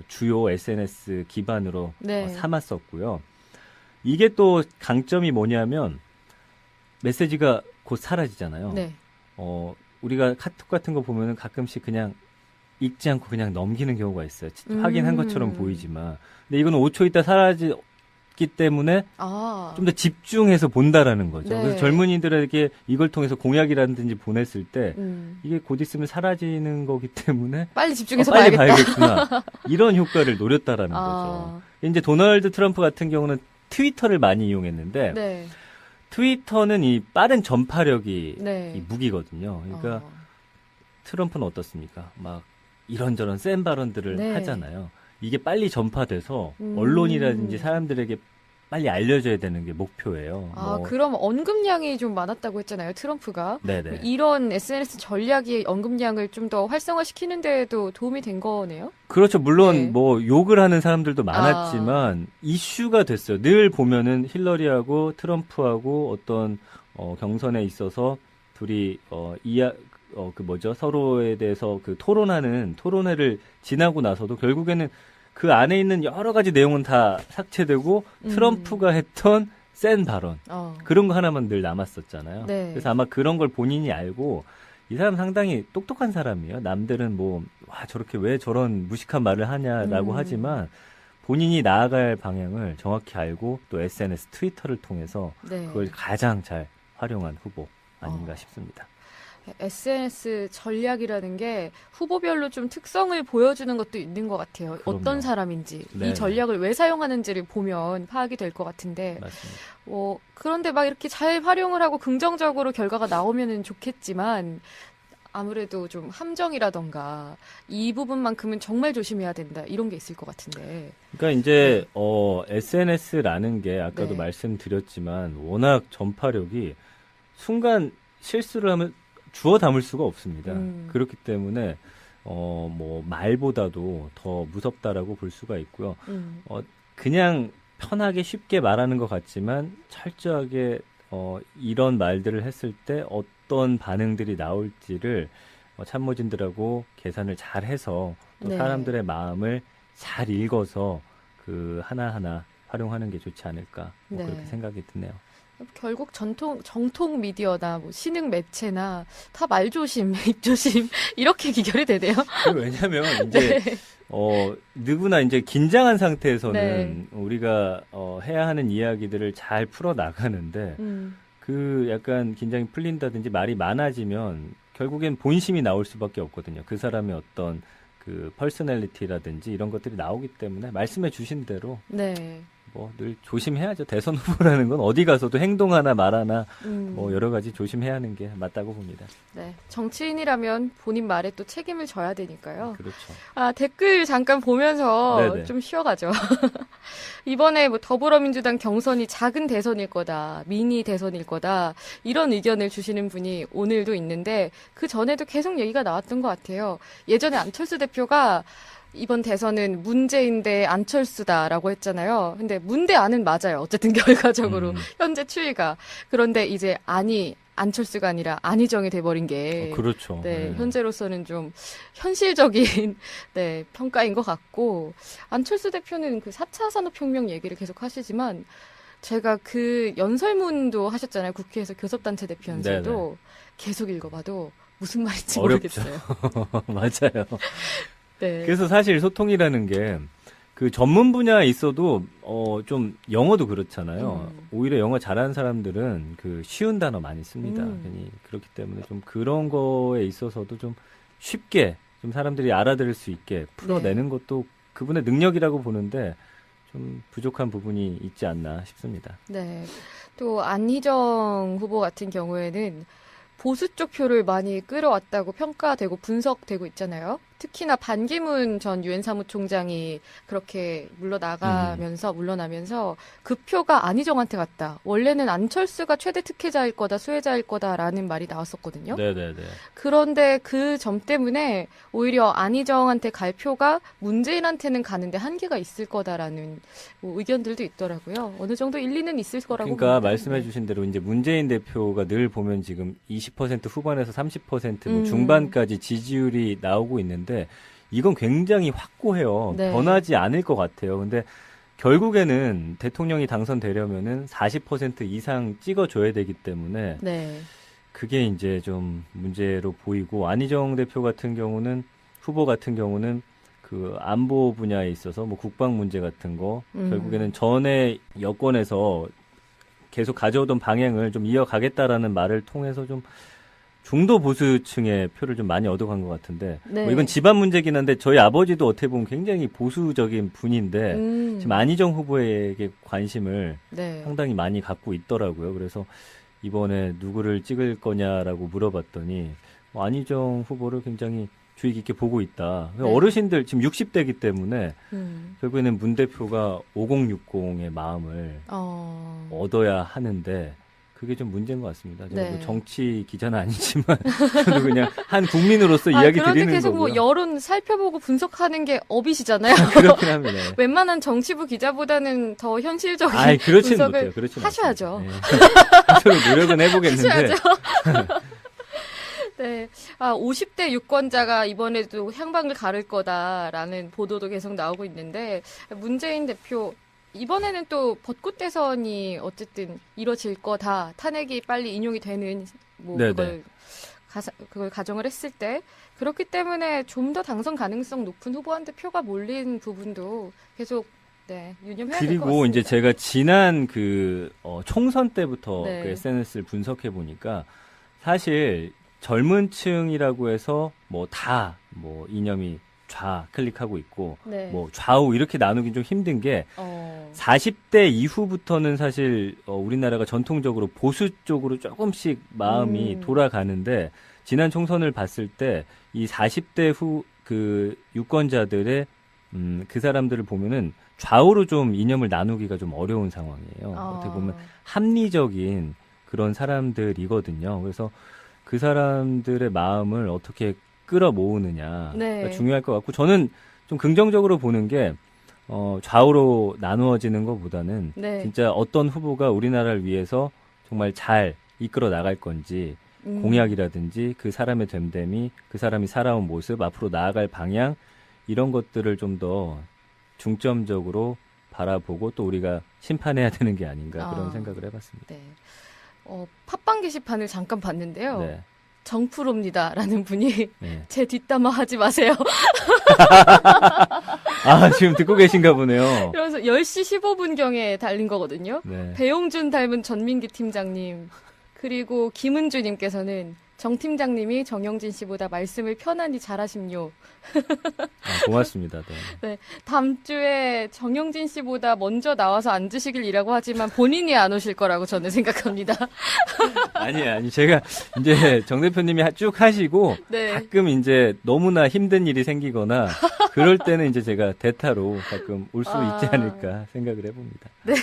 주요 SNS 기반으로 네. 삼았었고요. 이게 또 강점이 뭐냐면 메시지가 곧 사라지잖아요. 네. 우리가 카톡 같은 거 보면은 가끔씩 그냥 읽지 않고 그냥 넘기는 경우가 있어요. 확인한 것처럼 보이지만. 근데 이거는 5초 있다 사라지기 때문에 좀 더 집중해서 본다라는 거죠. 네. 그래서 젊은이들에게 이걸 통해서 공약이라든지 보냈을 때 이게 곧 있으면 사라지는 거기 때문에 빨리 집중해서 빨리 봐야겠다. 봐야겠구나. 이런 효과를 노렸다라는 거죠. 이제 도널드 트럼프 같은 경우는 트위터를 많이 이용했는데 네. 트위터는 이 빠른 전파력이 네. 이 무기거든요. 그러니까 트럼프는 어떻습니까? 막 이런저런 센 발언들을 네. 하잖아요. 이게 빨리 전파돼서 언론이라든지 사람들에게 빨리 알려져야 되는 게 목표예요. 그럼 언급량이 좀 많았다고 했잖아요, 트럼프가. 네네. 이런 SNS 전략이 언급량을 좀 더 활성화시키는 데에도 도움이 된 거네요? 그렇죠. 물론 네. 뭐 욕을 하는 사람들도 많았지만 이슈가 됐어요. 늘 보면은 힐러리하고 트럼프하고 어떤 경선에 있어서 둘이 서로에 대해서 그 토론회를 지나고 나서도 결국에는 그 안에 있는 여러 가지 내용은 다 삭제되고 트럼프가 했던 센 발언 그런 거 하나만 늘 남았었잖아요. 네. 그래서 아마 그런 걸 본인이 알고 이 사람 상당히 똑똑한 사람이에요. 남들은 저렇게 왜 저런 무식한 말을 하냐라고 하지만 본인이 나아갈 방향을 정확히 알고 또 SNS, 트위터를 통해서 네. 그걸 가장 잘 활용한 후보 아닌가 싶습니다. SNS 전략이라는 게 후보별로 좀 특성을 보여주는 것도 있는 것 같아요. 그럼요. 어떤 사람인지, 네. 이 전략을 왜 사용하는지를 보면 파악이 될 것 같은데, 맞습니다. 그런데 막 이렇게 잘 활용을 하고 긍정적으로 결과가 나오면은 좋겠지만, 아무래도 좀 함정이라던가 이 부분만큼은 정말 조심해야 된다 이런 게 있을 것 같은데. 그러니까 이제 SNS라는 게 아까도 네. 말씀드렸지만 워낙 전파력이 순간 실수를 하면 주워 담을 수가 없습니다. 그렇기 때문에 말보다도 더 무섭다라고 볼 수가 있고요. 그냥 편하게 쉽게 말하는 것 같지만 철저하게 이런 말들을 했을 때 어떤 반응들이 나올지를 참모진들하고 계산을 잘 해서 또 네. 사람들의 마음을 잘 읽어서 그 하나하나 활용하는 게 좋지 않을까 네. 그렇게 생각이 드네요. 결국 정통 미디어나 신흥 매체나 다 말조심, 입조심 이렇게 기결이 되네요. 왜냐하면 이제 네. 누구나 이제 긴장한 상태에서는 네. 우리가 해야 하는 이야기들을 잘 풀어 나가는데 그 약간 긴장이 풀린다든지 말이 많아지면 결국엔 본심이 나올 수밖에 없거든요. 그 사람의 어떤 그 퍼스널리티라든지 이런 것들이 나오기 때문에 말씀해 주신 대로 네. 늘 조심해야죠. 대선 후보라는 건 어디 가서도 행동 하나 말 하나 여러 가지 조심해야 하는 게 맞다고 봅니다. 네. 정치인이라면 본인 말에 또 책임을 져야 되니까요. 그렇죠. 댓글 잠깐 보면서 네네. 좀 쉬어가죠. 이번에 더불어민주당 경선이 작은 대선일 거다, 미니 대선일 거다, 이런 의견을 주시는 분이 오늘도 있는데 그 전에도 계속 얘기가 나왔던 것 같아요. 예전에 안철수 대표가 이번 대선은 문재인 대 안철수다라고 했잖아요. 근데 문 대 안은 맞아요. 어쨌든 결과적으로 현재 추이가. 그런데 이제 안철수가 아니라 안희정이 돼버린 게 그렇죠. 네, 현재로서는 좀 현실적인 네, 평가인 것 같고 안철수 대표는 그 4차 산업혁명 얘기를 계속 하시지만 제가 그 연설문도 하셨잖아요. 국회에서 교섭단체 대표 연설도 네네. 계속 읽어봐도 무슨 말인지 어렵죠. 모르겠어요. 맞아요. 네. 그래서 사실 소통이라는 게 그 전문 분야에 있어도 좀 영어도 그렇잖아요. 오히려 영어 잘하는 사람들은 그 쉬운 단어 많이 씁니다. 그렇기 때문에 좀 그런 거에 있어서도 좀 쉽게 좀 사람들이 알아들을 수 있게 풀어내는 것도 그분의 능력이라고 보는데 좀 부족한 부분이 있지 않나 싶습니다. 네. 또 안희정 후보 같은 경우에는 보수 쪽 표를 많이 끌어왔다고 평가되고 분석되고 있잖아요. 특히나 반기문 전 유엔 사무총장이 그렇게 물러나면서 그 표가 안희정한테 갔다. 원래는 안철수가 최대 특혜자일 거다, 수혜자일 거다라는 말이 나왔었거든요. 네네네. 그런데 그 점 때문에 오히려 안희정한테 갈 표가 문재인한테는 가는데 한계가 있을 거다라는 의견들도 있더라고요. 어느 정도 일리는 있을 거라고 그러니까 봅니다. 말씀해 주신 대로 이제 문재인 대표가 늘 보면 지금 20% 후반에서 30% 중반까지 지지율이 나오고 있는데 이건 굉장히 확고해요. 네. 변하지 않을 것 같아요. 근데 결국에는 대통령이 당선되려면은 40% 이상 찍어줘야 되기 때문에 네. 그게 이제 좀 문제로 보이고 안희정 대표 같은 경우는 후보 같은 경우는 그 안보 분야에 있어서 뭐 국방 문제 같은 거 결국에는 전에 여권에서 계속 가져오던 방향을 좀 이어가겠다라는 말을 통해서 좀 중도 보수층의 표를 좀 많이 얻어간 것 같은데 네. 뭐 이건 집안 문제긴 한데 저희 아버지도 어떻게 보면 굉장히 보수적인 분인데 지금 안희정 후보에게 관심을 네. 상당히 많이 갖고 있더라고요. 그래서 이번에 누구를 찍을 거냐라고 물어봤더니 안희정 후보를 굉장히 주의 깊게 보고 있다. 네. 어르신들 지금 60대이기 때문에 결국에는 문 대표가 5060의 마음을 얻어야 하는데 그게 좀 문제인 것 같습니다. 저는 네. 뭐 정치 기자는 아니지만 저도 그냥 한 국민으로서 이야기 드리는 그런데 계속 거고요. 뭐 여론 살펴보고 분석하는 게 업이시잖아요. 그렇긴 합니다. 웬만한 정치부 기자보다는 더 현실적인 그렇지는 분석을 못해요. 그렇지는 하셔야죠. 네. 저도 노력은 해보겠는데. 하셔야죠. 네. 50대 유권자가 이번에도 향방을 가를 거다라는 보도도 계속 나오고 있는데 문재인 대표 이번에는 또 벚꽃 대선이 어쨌든 이뤄질 거다. 탄핵이 빨리 인용이 되는 뭐 그걸 가정을 했을 때 그렇기 때문에 좀 더 당선 가능성 높은 후보한테 표가 몰린 부분도 계속 유념해야 될 것 같습니다. 그리고 이제 제가 지난 그 총선 때부터 네. 그 SNS를 분석해 보니까 사실 젊은 층이라고 해서 뭐 다 뭐 이념이 클릭하고 있고 네. 뭐 좌우 이렇게 나누긴 좀 힘든 게 40대 이후부터는 사실 우리나라가 전통적으로 보수 쪽으로 조금씩 마음이 돌아가는데 지난 총선을 봤을 때 이 40대 후 그 유권자들의 그 사람들을 보면은 좌우로 좀 이념을 나누기가 좀 어려운 상황이에요. 어떻게 보면 합리적인 그런 사람들이거든요. 그래서 그 사람들의 마음을 어떻게 끌어모으느냐가 네. 중요할 것 같고 저는 좀 긍정적으로 보는 게 좌우로 나누어지는 것보다는 네. 진짜 어떤 후보가 우리나라를 위해서 정말 잘 이끌어 나갈 건지 공약이라든지 그 사람의 됨됨이 그 사람이 살아온 모습 앞으로 나아갈 방향 이런 것들을 좀 더 중점적으로 바라보고 또 우리가 심판해야 되는 게 아닌가 그런 생각을 해봤습니다. 네. 팟빵 게시판을 잠깐 봤는데요. 네. 정프로입니다라는 분이 네. 제 뒷담화 하지 마세요. 지금 듣고 계신가 보네요. 그래서 10시 15분경에 달린 거거든요. 네. 배용준 닮은 전민기 팀장님 그리고 김은주님께서는 정 팀장님이 정영진 씨보다 말씀을 편안히 잘하심요. 고맙습니다. 네, 다음 주에 정영진 씨보다 먼저 나와서 앉으시길이라고 하지만 본인이 안 오실 거라고 저는 생각합니다. 아니 제가 이제 정 대표님이 쭉 하시고 네. 가끔 이제 너무나 힘든 일이 생기거나 그럴 때는 이제 제가 대타로 가끔 올 수 있지 않을까 생각을 해봅니다. 네.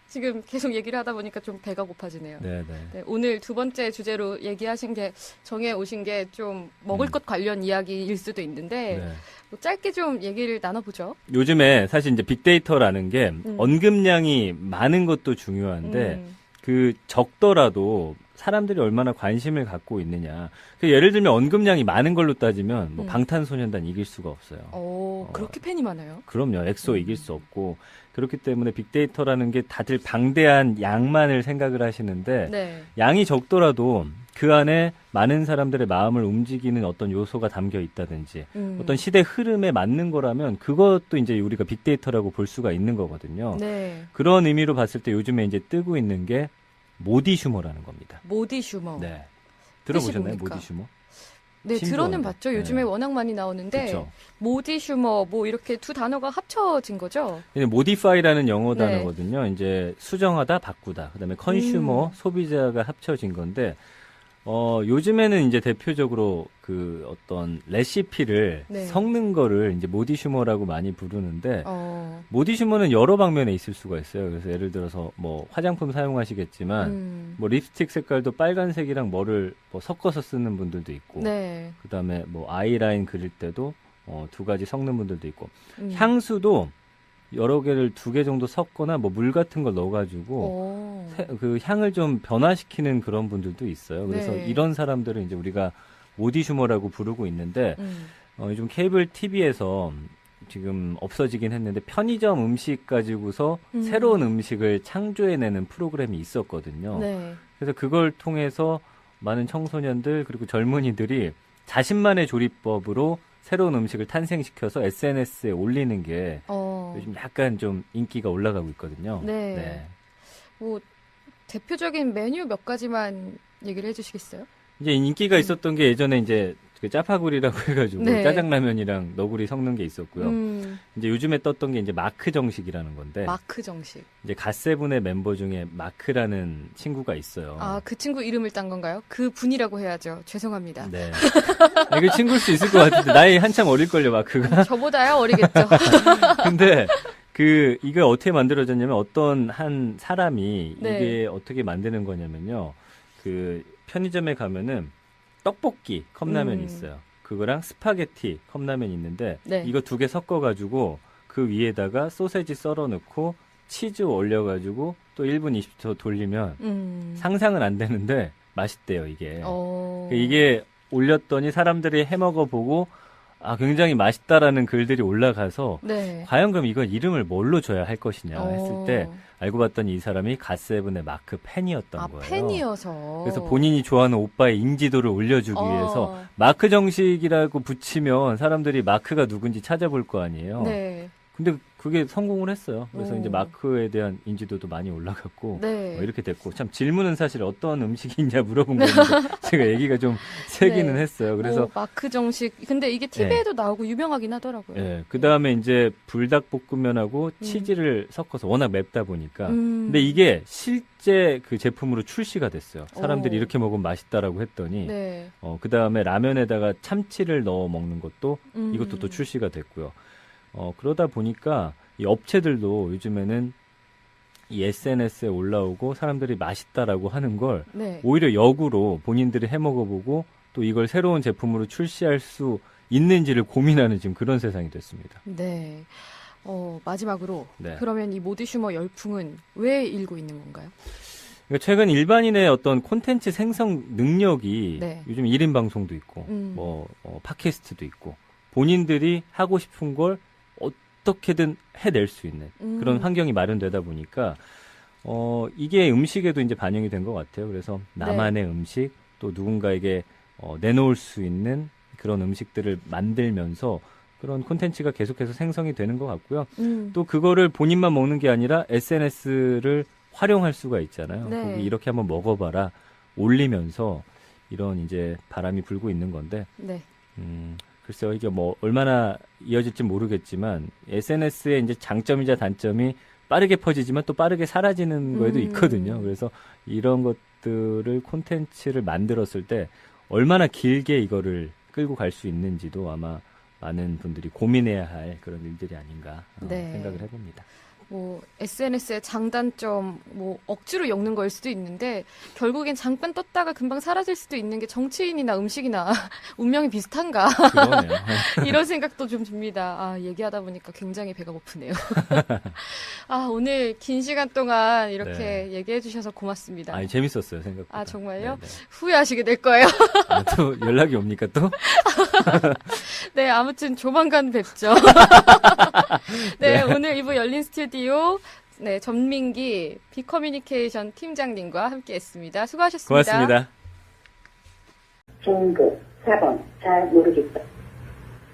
지금 계속 얘기를 하다 보니까 좀 배가 고파지네요. 네, 오늘 두 번째 주제로 얘기하신 게 정해 오신 게 좀 먹을 것 관련 이야기일 수도 있는데 뭐 짧게 좀 얘기를 나눠보죠. 요즘에 사실 이제 빅데이터라는 게 언급량이 많은 것도 중요한데 그 적더라도 사람들이 얼마나 관심을 갖고 있느냐. 예를 들면 언급량이 많은 걸로 따지면 뭐 방탄소년단 이길 수가 없어요. 그렇게 팬이 많아요? 그럼요. 엑소 이길 수 없고 그렇기 때문에 빅데이터라는 게 다들 방대한 양만을 생각을 하시는데 네. 양이 적더라도 그 안에 많은 사람들의 마음을 움직이는 어떤 요소가 담겨 있다든지 어떤 시대 흐름에 맞는 거라면 그것도 이제 우리가 빅데이터라고 볼 수가 있는 거거든요. 네. 그런 의미로 봤을 때 요즘에 이제 뜨고 있는 게 모디슈머라는 겁니다. 모디슈머. 네. 들어보셨나요? 모디슈머? 네, 들어는 봤죠. 요즘에 워낙 많이 나오는데 그쵸. 모디슈머 뭐 이렇게 두 단어가 합쳐진 거죠. 모디파이라는 영어 단어거든요. 이제 수정하다, 바꾸다. 그다음에 컨슈머, 소비자가 합쳐진 건데 요즘에는 이제 대표적으로 그 어떤 레시피를 섞는 거를 이제 모디슈머라고 많이 부르는데 모디슈머는 여러 방면에 있을 수가 있어요. 그래서 예를 들어서 뭐 화장품 사용하시겠지만 뭐 립스틱 색깔도 빨간색이랑 뭐를 뭐 섞어서 쓰는 분들도 있고 그다음에 뭐 아이라인 그릴 때도 두 가지 섞는 분들도 있고 향수도 여러 개를 2개 정도 섞거나 뭐 물 같은 걸 넣어가지고 그 향을 좀 변화시키는 그런 분들도 있어요. 그래서 이런 사람들은 이제 우리가 모디슈머라고 부르고 있는데 요즘 케이블 TV에서 지금 없어지긴 했는데 편의점 음식 가지고서 새로운 음식을 창조해내는 프로그램이 있었거든요. 네. 그래서 그걸 통해서 많은 청소년들 그리고 젊은이들이 자신만의 조리법으로 새로운 음식을 탄생시켜서 SNS에 올리는 게 요즘 약간 좀 인기가 올라가고 있거든요. 네. 네. 뭐 대표적인 메뉴 몇 가지만 얘기를 해주시겠어요? 이제 인기가 있었던 게 예전에 이제 그 짜파구리라고 해가지고 네. 짜장라면이랑 너구리 섞는 게 있었고요. 이제 요즘에 떴던 게 이제 마크 정식이라는 건데. 마크 정식. 이제 갓세븐의 멤버 중에 마크라는 친구가 있어요. 아, 그 친구 이름을 딴 건가요? 그 분이라고 해야죠. 죄송합니다. 네. 이게 친구일 수 있을 것 같은데 나이 한참 어릴걸요, 마크가. 저보다요, 어리겠죠. 근데 이게 어떻게 만들어졌냐면 어떤 한 사람이 네. 이게 어떻게 만드는 거냐면요. 그 편의점에 가면은 떡볶이 컵라면이 있어요. 그거랑 스파게티 컵라면이 있는데 네. 이거 2개 섞어가지고 그 위에다가 소세지 썰어 넣고 치즈 올려가지고 또 1분 20초 돌리면 상상은 안 되는데 맛있대요, 이게. 이게 올렸더니 사람들이 해먹어보고 아, 굉장히 맛있다라는 글들이 올라가서 네. 과연 그럼 이건 이름을 뭘로 줘야 할 것이냐 했을 때 알고 봤더니 이 사람이 갓세븐의 마크 팬이었던 거예요. 팬이어서. 그래서 본인이 좋아하는 오빠의 인지도를 올려주기 위해서 마크 정식이라고 붙이면 사람들이 마크가 누군지 찾아볼 거 아니에요. 네. 근데 그게 성공을 했어요. 그래서 이제 마크에 대한 인지도도 많이 올라갔고 네. 이렇게 됐고 참 질문은 사실 어떤 음식이냐 물어본 건데 제가 얘기가 좀 세기는 네. 했어요. 그래서 마크 정식 근데 이게 TV에도 나오고 유명하긴 하더라고요. 네. 그 다음에 이제 불닭볶음면하고 치즈를 섞어서 워낙 맵다 보니까 근데 이게 실제 그 제품으로 출시가 됐어요. 사람들이 이렇게 먹으면 맛있다라고 했더니 네. 그 다음에 라면에다가 참치를 넣어 먹는 것도 이것도 또 출시가 됐고요. 그러다 보니까 이 업체들도 요즘에는 이 SNS에 올라오고 사람들이 맛있다라고 하는 걸 네. 오히려 역으로 본인들이 해먹어보고 또 이걸 새로운 제품으로 출시할 수 있는지를 고민하는 지금 그런 세상이 됐습니다. 네. 마지막으로 네. 그러면 이 모드슈머 열풍은 왜 일고 있는 건가요? 그러니까 최근 일반인의 어떤 콘텐츠 생성 능력이 네. 요즘 1인 방송도 있고 팟캐스트도 있고 본인들이 하고 싶은 걸 어떻게든 해낼 수 있는 그런 환경이 마련되다 보니까 이게 음식에도 이제 반영이 된 것 같아요. 그래서 나만의 음식 또 누군가에게 내놓을 수 있는 그런 음식들을 만들면서 그런 콘텐츠가 계속해서 생성이 되는 것 같고요. 또 그거를 본인만 먹는 게 아니라 SNS를 활용할 수가 있잖아요. 네. 거기 이렇게 한번 먹어봐라 올리면서 이런 이제 바람이 불고 있는 건데 네. 글쎄요, 이게 뭐 얼마나 이어질지 모르겠지만 SNS의 이제 장점이자 단점이 빠르게 퍼지지만 또 빠르게 사라지는 거에도 있거든요. 그래서 이런 것들을 콘텐츠를 만들었을 때 얼마나 길게 이거를 끌고 갈 수 있는지도 아마 많은 분들이 고민해야 할 그런 일들이 아닌가 네. 생각을 해봅니다. 뭐 SNS의 장단점 뭐 억지로 엮는 거일 수도 있는데 결국엔 잠깐 떴다가 금방 사라질 수도 있는 게 정치인이나 음식이나 운명이 비슷한가 그러네요. 이런 생각도 좀 듭니다. 얘기하다 보니까 굉장히 배가 고프네요. 오늘 긴 시간 동안 이렇게 얘기해 주셔서 고맙습니다. 재밌었어요, 생각보다. 정말요? 네네. 후회하시게 될 거예요. 또 연락이 옵니까 또? 네, 아무튼 조만간 뵙죠. 네, 오늘 2부 열린 스튜디오 전민기 비커뮤니케이션 팀장님과 함께했습니다. 수고하셨습니다. 고맙습니다. 중급 4번 잘 모르겠다.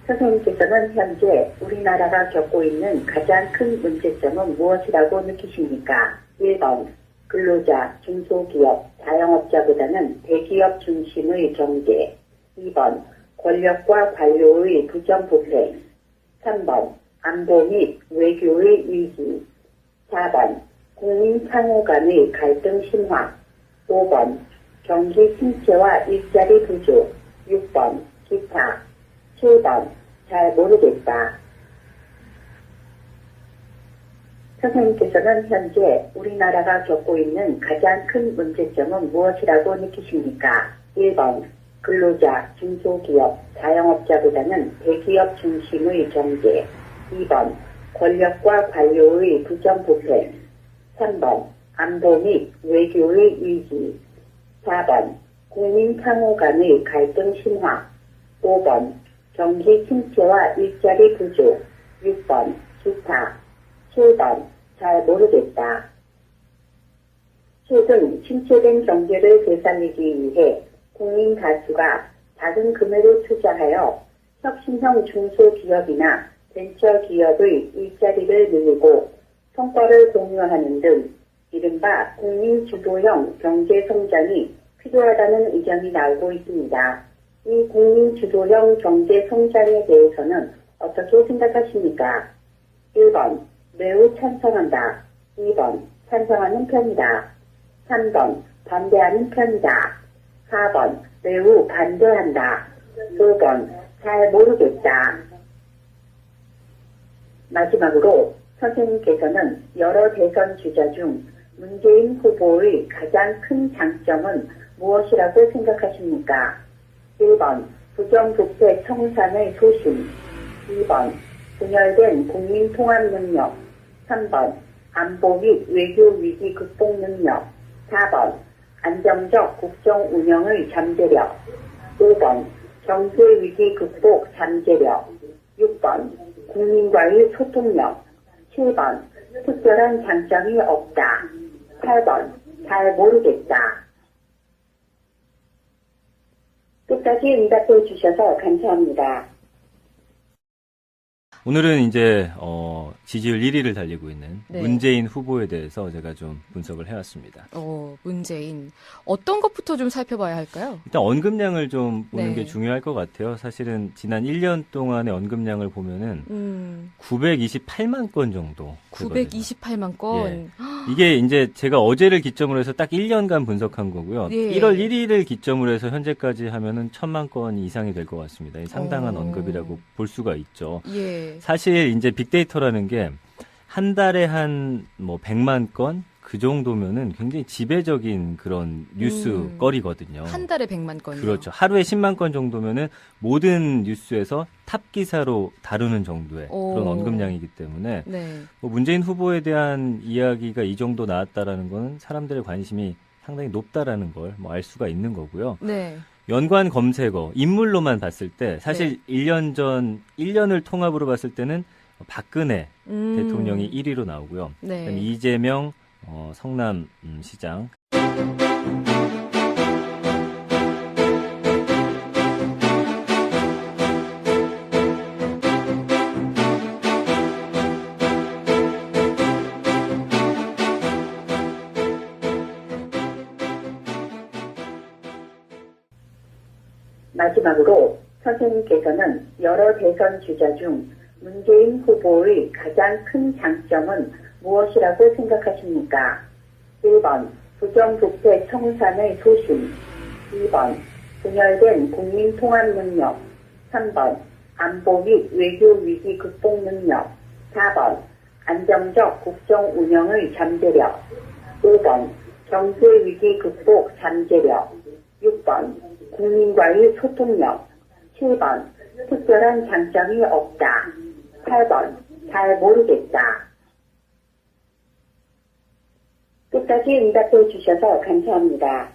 선생님께서는 현재 우리나라가 겪고 있는 가장 큰 문제점은 무엇이라고 느끼십니까? 1번 근로자, 중소기업, 자영업자보다는 대기업 중심의 경제. 2번 권력과 관료의 부정부패. 3번 안보 및 외교의 위기. 4번 국민 상호 간의 갈등 심화. 5번 경기 침체와 일자리 부족. 6번 기타. 7번 잘 모르겠다. 선생님께서는 현재 우리나라가 겪고 있는 가장 큰 문제점은 무엇이라고 느끼십니까? 1번 근로자, 중소기업, 자영업자보다는 대기업 중심의 경제. 2번 권력과 관료의 부정부패. 3번 안보 및 외교의 위기. 4번 국민 상호 간의 갈등 심화. 5번 경기 침체와 일자리 부족. 6번 기타, 7번 잘 모르겠다. 최근 침체된 경제를 되살리기 위해 국민 다수가 작은 금액을 투자하여 혁신형 중소기업이나 벤처기업의 일자리를 늘리고 성과를 공유하는 등 이른바 국민주도형 경제성장이 필요하다는 의견이 나오고 있습니다. 이 국민주도형 경제성장에 대해서는 어떻게 생각하십니까? 1번 매우 찬성한다. 2번 찬성하는 편이다. 3번 반대하는 편이다. 4번 매우 반대한다. 5번 잘 모르겠다. 마지막으로 선생님께서는 여러 대선 주자 중 문재인 후보의 가장 큰 장점은 무엇이라고 생각하십니까? 1번 부정부패 청산의 소신, 2번 분열된 국민 통합 능력, 3번 안보 및 외교 위기 극복 능력, 4번 안정적 국정 운영의 잠재력, 5번 경제 위기 극복 잠재력, 6번 국민과의 소통력, 7번 특별한 장점이 없다, 8번 잘 모르겠다. 끝까지 응답해 주셔서 감사합니다. 오늘은 이제 지지율 1위를 달리고 있는 네. 문재인 후보에 대해서 제가 좀 분석을 해왔습니다. 문재인. 어떤 것부터 좀 살펴봐야 할까요? 일단 언급량을 좀 보는 네. 게 중요할 것 같아요. 사실은 지난 1년 동안의 언급량을 보면은 928만 건 정도. 928만 건. 예. 이게 이제 제가 어제를 기점으로 해서 딱 1년간 분석한 거고요. 예. 1월 1일을 기점으로 해서 현재까지 하면은 1000만 건 이상이 될 것 같습니다. 상당한 언급이라고 볼 수가 있죠. 예. 사실 이제 빅데이터라는 게 한 달에 한 뭐 100만 건 그 정도면은 굉장히 지배적인 그런 뉴스거리거든요. 한 달에 100만 건이요. 그렇죠. 하루에 10만 건 정도면은 모든 뉴스에서 탑 기사로 다루는 정도의 그런 언급량이기 때문에 네. 뭐 문재인 후보에 대한 이야기가 이 정도 나왔다라는 거는 사람들의 관심이 상당히 높다라는 걸 뭐 알 수가 있는 거고요. 네. 연관 검색어 인물로만 봤을 때 사실 1년을 통합으로 봤을 때는 박근혜 대통령이 1위로 나오고요. 네. 그다음에 이재명 성남 시장. 마지막으로 선생님께서는 여러 대선 주자 중 문재인 후보의 가장 큰 장점은 무엇이라고 생각하십니까? 1번 부정부패 청산의 소신, 2번 분열된 국민 통합 능력, 3번 안보 및 외교 위기 극복 능력, 4번 안정적 국정 운영의 잠재력, 5번 경제 위기 극복 잠재력, 6번 국민과의 소통력, 7번 특별한 장점이 없다, 8번 잘 모르겠다. 끝까지 응답해 주셔서 감사합니다.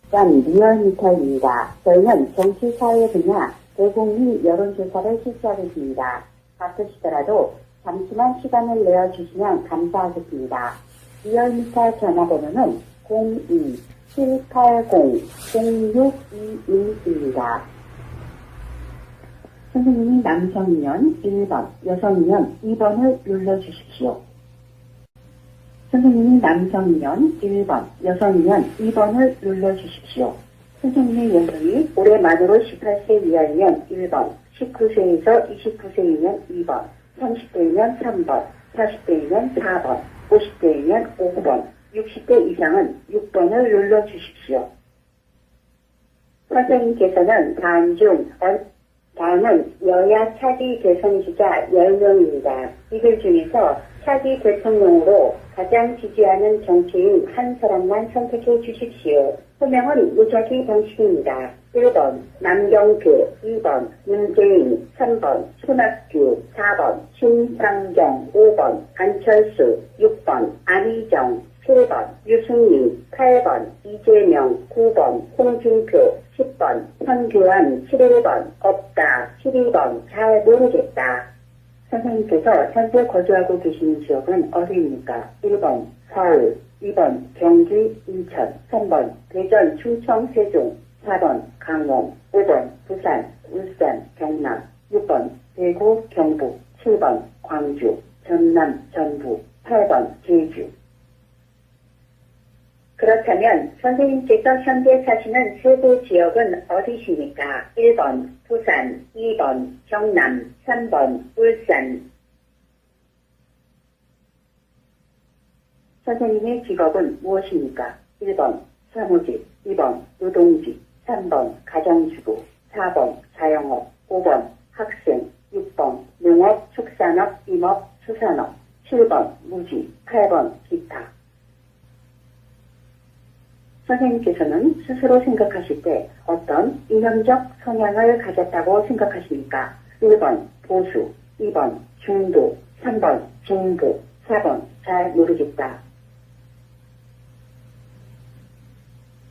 전 리얼미터입니다. 저희는 정치, 사회 분야 대국민 여론조사를 실시하고 있습니다. 바쁘시더라도 잠시만 시간을 내어주시면 감사하겠습니다. 리얼미터 전화번호는 02-780-0622입니다. 선생님이 남성이면 1번, 여성이면 2번을 눌러주십시오. 선생님이 남성이면 1번, 여성이면 2번을 눌러주십시오. 선생님의 연령이 올해 만으로 18세 이하이면 1번, 19세에서 29세이면 2번, 30대이면 3번, 40대이면 4번, 50대이면 5번, 60대 이상은 6번을 눌러주십시오. 선생님께서는 다음은 여야 차기 대선 주자 10명입니다. 이들 중에서 차기 대통령으로 가장 지지하는 정치인 한 사람만 선택해 주십시오. 호명은 무작위 방식입니다. 1번 남경필, 2번 문재인, 3번 손학규, 4번 신상경, 5번 안철수, 6번 안희정, 7번 유승민, 8번 이재명, 9번 홍준표, 10번 현교안, 11번 없다, 12번 잘 모르겠다. 선생님께서 현재 거주하고 계시는 지역은 어디입니까? 1번 서울, 2번 경기, 인천, 3번 대전, 충청, 세종, 4번 강원, 5번 부산, 울산, 경남, 6번 대구, 경북, 7번 광주, 전남, 전북, 8번 제주. 그렇다면 선생님께서 현재 사시는 세부 지역은 어디십니까? 1번 부산, 2번 경남, 3번 울산. 선생님의 직업은 무엇입니까? 1번 사무직, 2번 노동직, 3번 가정주부, 4번 자영업, 5번 학생, 6번 농업, 축산업, 임업, 수산업, 7번 무직, 8번 기타. 선생님께서는 스스로 생각하실 때 어떤 이념적 성향을 가졌다고 생각하십니까? 1번 보수, 2번 중도, 3번 진보, 4번 잘 모르겠다.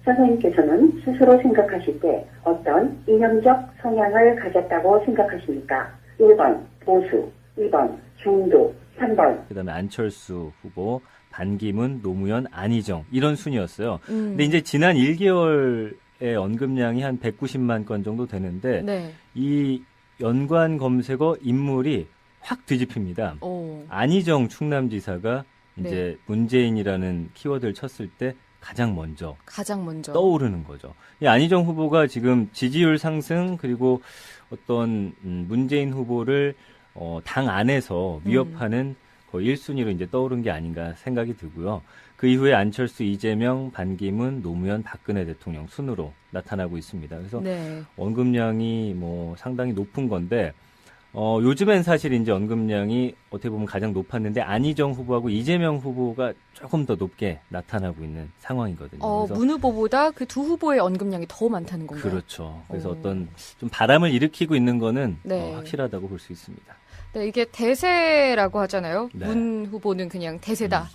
선생님께서는 스스로 생각하실 때 어떤 이념적 성향을 가졌다고 생각하십니까? 1번 보수, 2번 중도, 3번. 그다음에 안철수 후보, 반기문, 노무현, 안희정 이런 순이었어요. 근데 이제 지난 1개월의 언급량이 한 190만 건 정도 되는데 네. 이 연관 검색어 인물이 확 뒤집힙니다. 안희정 충남지사가 이제 네. 문재인이라는 키워드를 쳤을 때 가장 먼저 떠오르는 거죠. 이 안희정 후보가 지금 지지율 상승 그리고 어떤 문재인 후보를 당 안에서 위협하는 거의 1순위로 이제 떠오른 게 아닌가 생각이 들고요. 그 이후에 안철수, 이재명, 반기문, 노무현, 박근혜 대통령 순으로 나타나고 있습니다. 그래서 네. 언급량이 뭐 상당히 높은 건데 요즘엔 사실 이제 언급량이 어떻게 보면 가장 높았는데 안희정 후보하고 이재명 후보가 조금 더 높게 나타나고 있는 상황이거든요. 그래서 문 후보보다 그 두 후보의 언급량이 더 많다는 건가요? 그렇죠. 그래서 어떤 좀 바람을 일으키고 있는 거는 네. 확실하다고 볼 수 있습니다. 네, 이게 대세라고 하잖아요. 네. 문 후보는 그냥 대세다.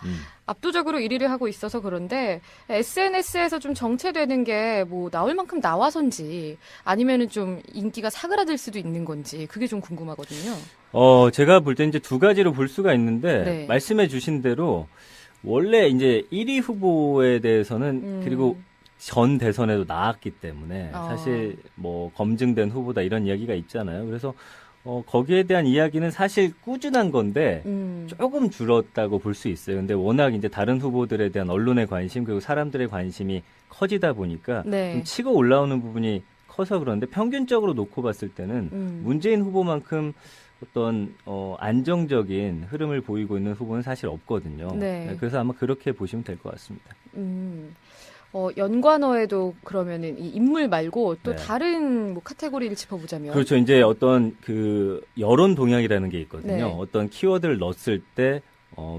압도적으로 1위를 하고 있어서 그런데 SNS에서 좀 정체되는 게 뭐 나올 만큼 나와서인지 아니면은 좀 인기가 사그라들 수도 있는 건지 그게 좀 궁금하거든요. 제가 볼 때 이제 두 가지로 볼 수가 있는데 네. 말씀해 주신 대로 원래 이제 1위 후보에 대해서는 그리고 전 대선에도 나왔기 때문에 사실 뭐 검증된 후보다 이런 이야기가 있잖아요. 그래서 거기에 대한 이야기는 사실 꾸준한 건데 조금 줄었다고 볼 수 있어요. 근데 워낙 이제 다른 후보들에 대한 언론의 관심 그리고 사람들의 관심이 커지다 보니까 네. 좀 치고 올라오는 부분이 커서 그런데 평균적으로 놓고 봤을 때는 문재인 후보만큼 어떤 안정적인 흐름을 보이고 있는 후보는 사실 없거든요. 네. 그래서 아마 그렇게 보시면 될 것 같습니다. 연관어에도 그러면은 이 인물 말고 또 네. 다른 뭐 카테고리를 짚어보자면 그렇죠. 이제 어떤 그 여론 동향이라는 게 있거든요. 네. 어떤 키워드를 넣었을 때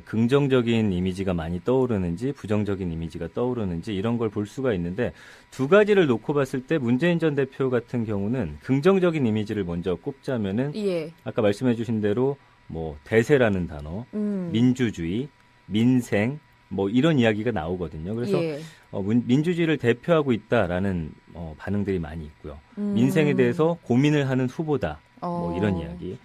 긍정적인 이미지가 많이 떠오르는지 부정적인 이미지가 떠오르는지 이런 걸 볼 수가 있는데 두 가지를 놓고 봤을 때 문재인 전 대표 같은 경우는 긍정적인 이미지를 먼저 꼽자면은 예. 아까 말씀해 주신 대로 뭐 대세라는 단어, 민주주의, 민생 뭐 이런 이야기가 나오거든요. 그래서 예. 민주주의를 대표하고 있다라는 반응들이 많이 있고요. 민생에 대해서 고민을 하는 후보다. 뭐 이런 이야기.